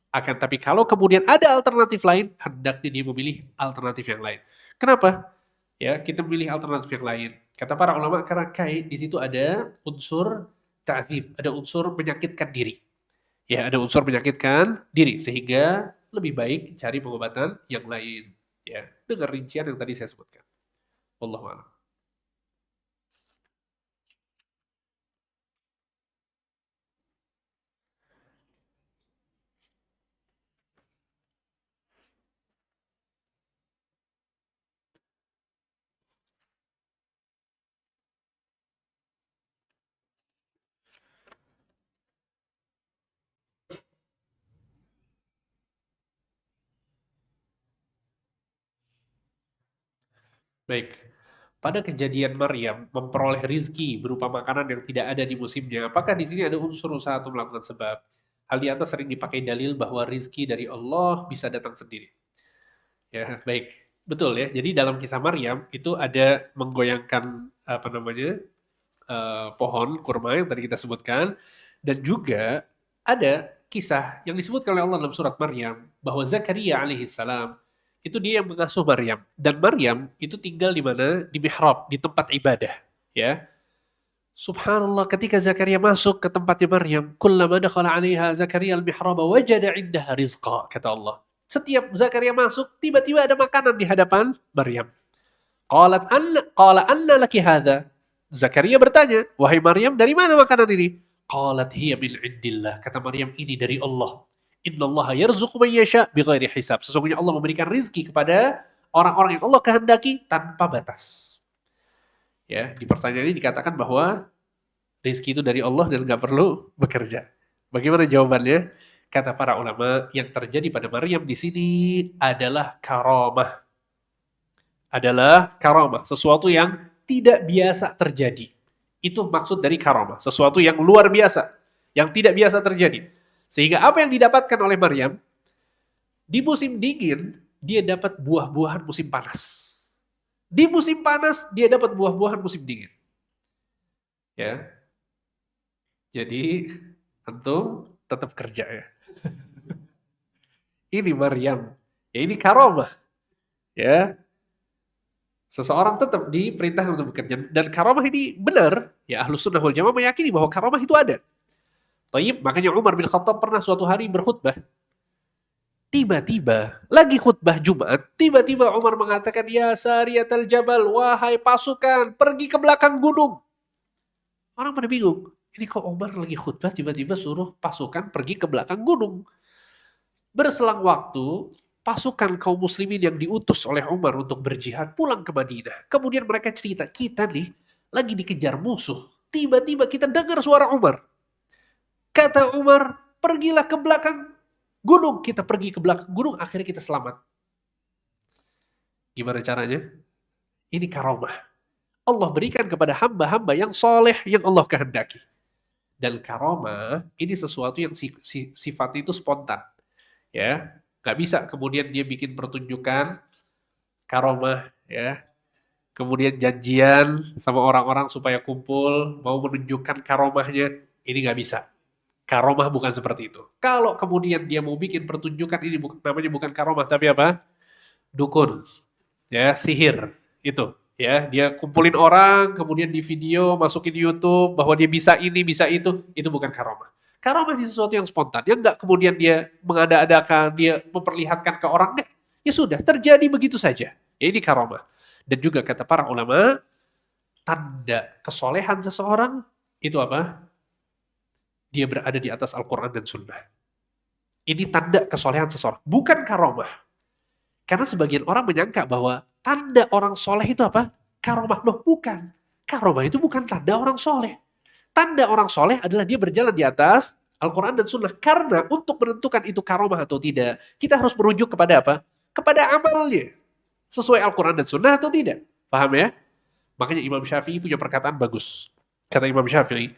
Akan tapi kalau kemudian ada alternatif lain, hendaknya dia memilih alternatif yang lain. Kenapa? Ya, kita memilih alternatif yang lain. Kata para ulama, karena kai di situ ada unsur ta'dzib, ada unsur menyakitkan diri. Ya, ada unsur menyakitkan diri sehingga lebih baik cari pengobatan yang lain. Ya, dengan rincian yang tadi saya sebutkan. Wallahu a'lam. Baik. Pada kejadian Maryam memperoleh rizki berupa makanan yang tidak ada di musimnya, apakah di sini ada unsur usaha untuk melakukan sebab? Hal di atas sering dipakai dalil bahwa rizki dari Allah bisa datang sendiri. Ya, baik. Betul ya. Jadi dalam kisah Maryam itu ada menggoyangkan apa namanya pohon kurma yang tadi kita sebutkan, dan juga ada kisah yang disebutkan oleh Allah dalam surat Maryam bahwa Zakaria alaihissalam itu dia yang mengasuh Maryam, dan Maryam itu tinggal di mana? Di mihrab, di tempat ibadah, ya. Subhanallah, ketika Zakaria masuk ke tempatnya Maryam, kullama dakhala 'alaiha Zakaria al-mihraba wajada 'indaha rizqa, kata Allah. Setiap Zakaria masuk, tiba-tiba ada makanan di hadapan Maryam. Qala anna laki hadha. Zakaria bertanya, wahai Maryam, dari mana makanan ini? Qalat hiya min indillah. Kata Maryam, ini dari Allah. Innallaha yarzuqu man yasha bighairi hisab. Sesungguhnya Allah memberikan rizki kepada orang-orang yang Allah kehendaki tanpa batas. Ya, di pertanyaan ini dikatakan bahwa rizki itu dari Allah dan nggak perlu bekerja. Bagaimana jawabannya? Kata para ulama, yang terjadi pada Maryam di sini adalah karamah. Adalah karamah, sesuatu yang tidak biasa terjadi. Itu maksud dari karamah, sesuatu yang luar biasa, yang tidak biasa terjadi. Sehingga apa yang didapatkan oleh Maryam, di musim dingin, dia dapat buah-buahan musim panas. Di musim panas, dia dapat buah-buahan musim dingin. Ya, jadi antum tetap kerja ya. Ini Maryam, ya ini karamah. Ya, seseorang tetap diperintahkan untuk bekerja. Dan karamah ini benar. Ya, Ahlus Sunnah wal Jamaah meyakini bahwa karamah itu ada. Taib, makanya Umar bin Khattab pernah suatu hari berkhutbah. Tiba-tiba, lagi khutbah Jumat, tiba-tiba Umar mengatakan, ya Sariyatal Jabal, wahai pasukan, pergi ke belakang gunung. Orang pada bingung. Ini kok Umar lagi khutbah, tiba-tiba suruh pasukan pergi ke belakang gunung. Berselang waktu, pasukan kaum muslimin yang diutus oleh Umar untuk berjihad pulang ke Madinah. Kemudian mereka cerita, kita nih lagi dikejar musuh. Tiba-tiba kita dengar suara Umar. Kata Umar, pergilah ke belakang gunung. Kita pergi ke belakang gunung, akhirnya kita selamat. Gimana caranya? Ini karamah. Allah berikan kepada hamba-hamba yang soleh yang Allah kehendaki. Dan karamah ini sesuatu yang sifatnya itu spontan. Ya, nggak bisa kemudian dia bikin pertunjukan karomah, ya. Kemudian janjian sama orang-orang supaya kumpul, mau menunjukkan karomahnya, ini nggak bisa. Karomah bukan seperti itu. Kalau kemudian dia mau bikin pertunjukan, ini namanya bukan karomah, tapi apa? Dukun, ya, sihir, itu. Ya, dia kumpulin orang, kemudian di video, masukin di YouTube, bahwa dia bisa ini, bisa itu bukan karomah. Karomah itu sesuatu yang spontan, yang nggak kemudian dia mengada-adakan, dia memperlihatkan ke orang, nggak. Ya sudah, terjadi begitu saja. Ya, ini karomah. Dan juga kata para ulama, tanda kesolehan seseorang itu apa? Dia berada di atas Al-Quran dan Sunnah. Ini tanda kesolehan seseorang, bukan karomah. Karena sebagian orang menyangka bahwa tanda orang soleh itu apa? Karomah. Loh, bukan. Karomah itu bukan tanda orang soleh. Tanda orang soleh adalah dia berjalan di atas Al-Quran dan Sunnah. Karena untuk menentukan itu karomah atau tidak, kita harus merujuk kepada apa? Kepada amalnya. Sesuai Al-Quran dan Sunnah atau tidak. Paham ya? Makanya Imam Syafi'i punya perkataan bagus. Kata Imam Syafi'i,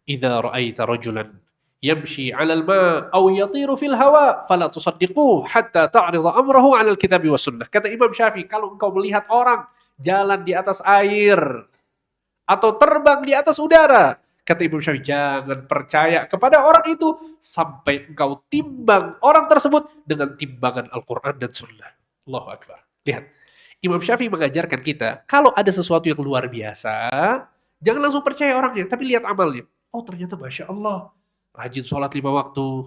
"Idza ra'aita rajulan yamshi 'alal ma' aw yatiru fil hawa fala tusaddiquhu hatta ta'rida amrahu 'alal kitabi was sunnah." Kata Imam Syafi'i, kalau engkau melihat orang jalan di atas air atau terbang di atas udara, kata Imam Syafi'i, jangan percaya kepada orang itu sampai engkau timbang orang tersebut dengan timbangan Al-Quran dan Sunnah. Allahu Akbar. Lihat, Imam Syafi'i mengajarkan kita, kalau ada sesuatu yang luar biasa, jangan langsung percaya orangnya, tapi lihat amalnya. Oh, ternyata Masya Allah, rajin sholat 5 waktu,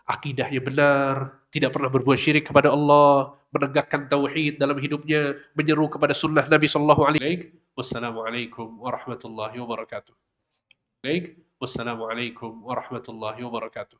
akidahnya benar, tidak pernah berbuat syirik kepada Allah, menegakkan tauhid dalam hidupnya, menyeru kepada sunnah Nabi Sallallahu Alaihi Wasallam. Wassalamualaikum warahmatullahi wabarakatuh. Baik, wassalamualaikum warahmatullahi wabarakatuh.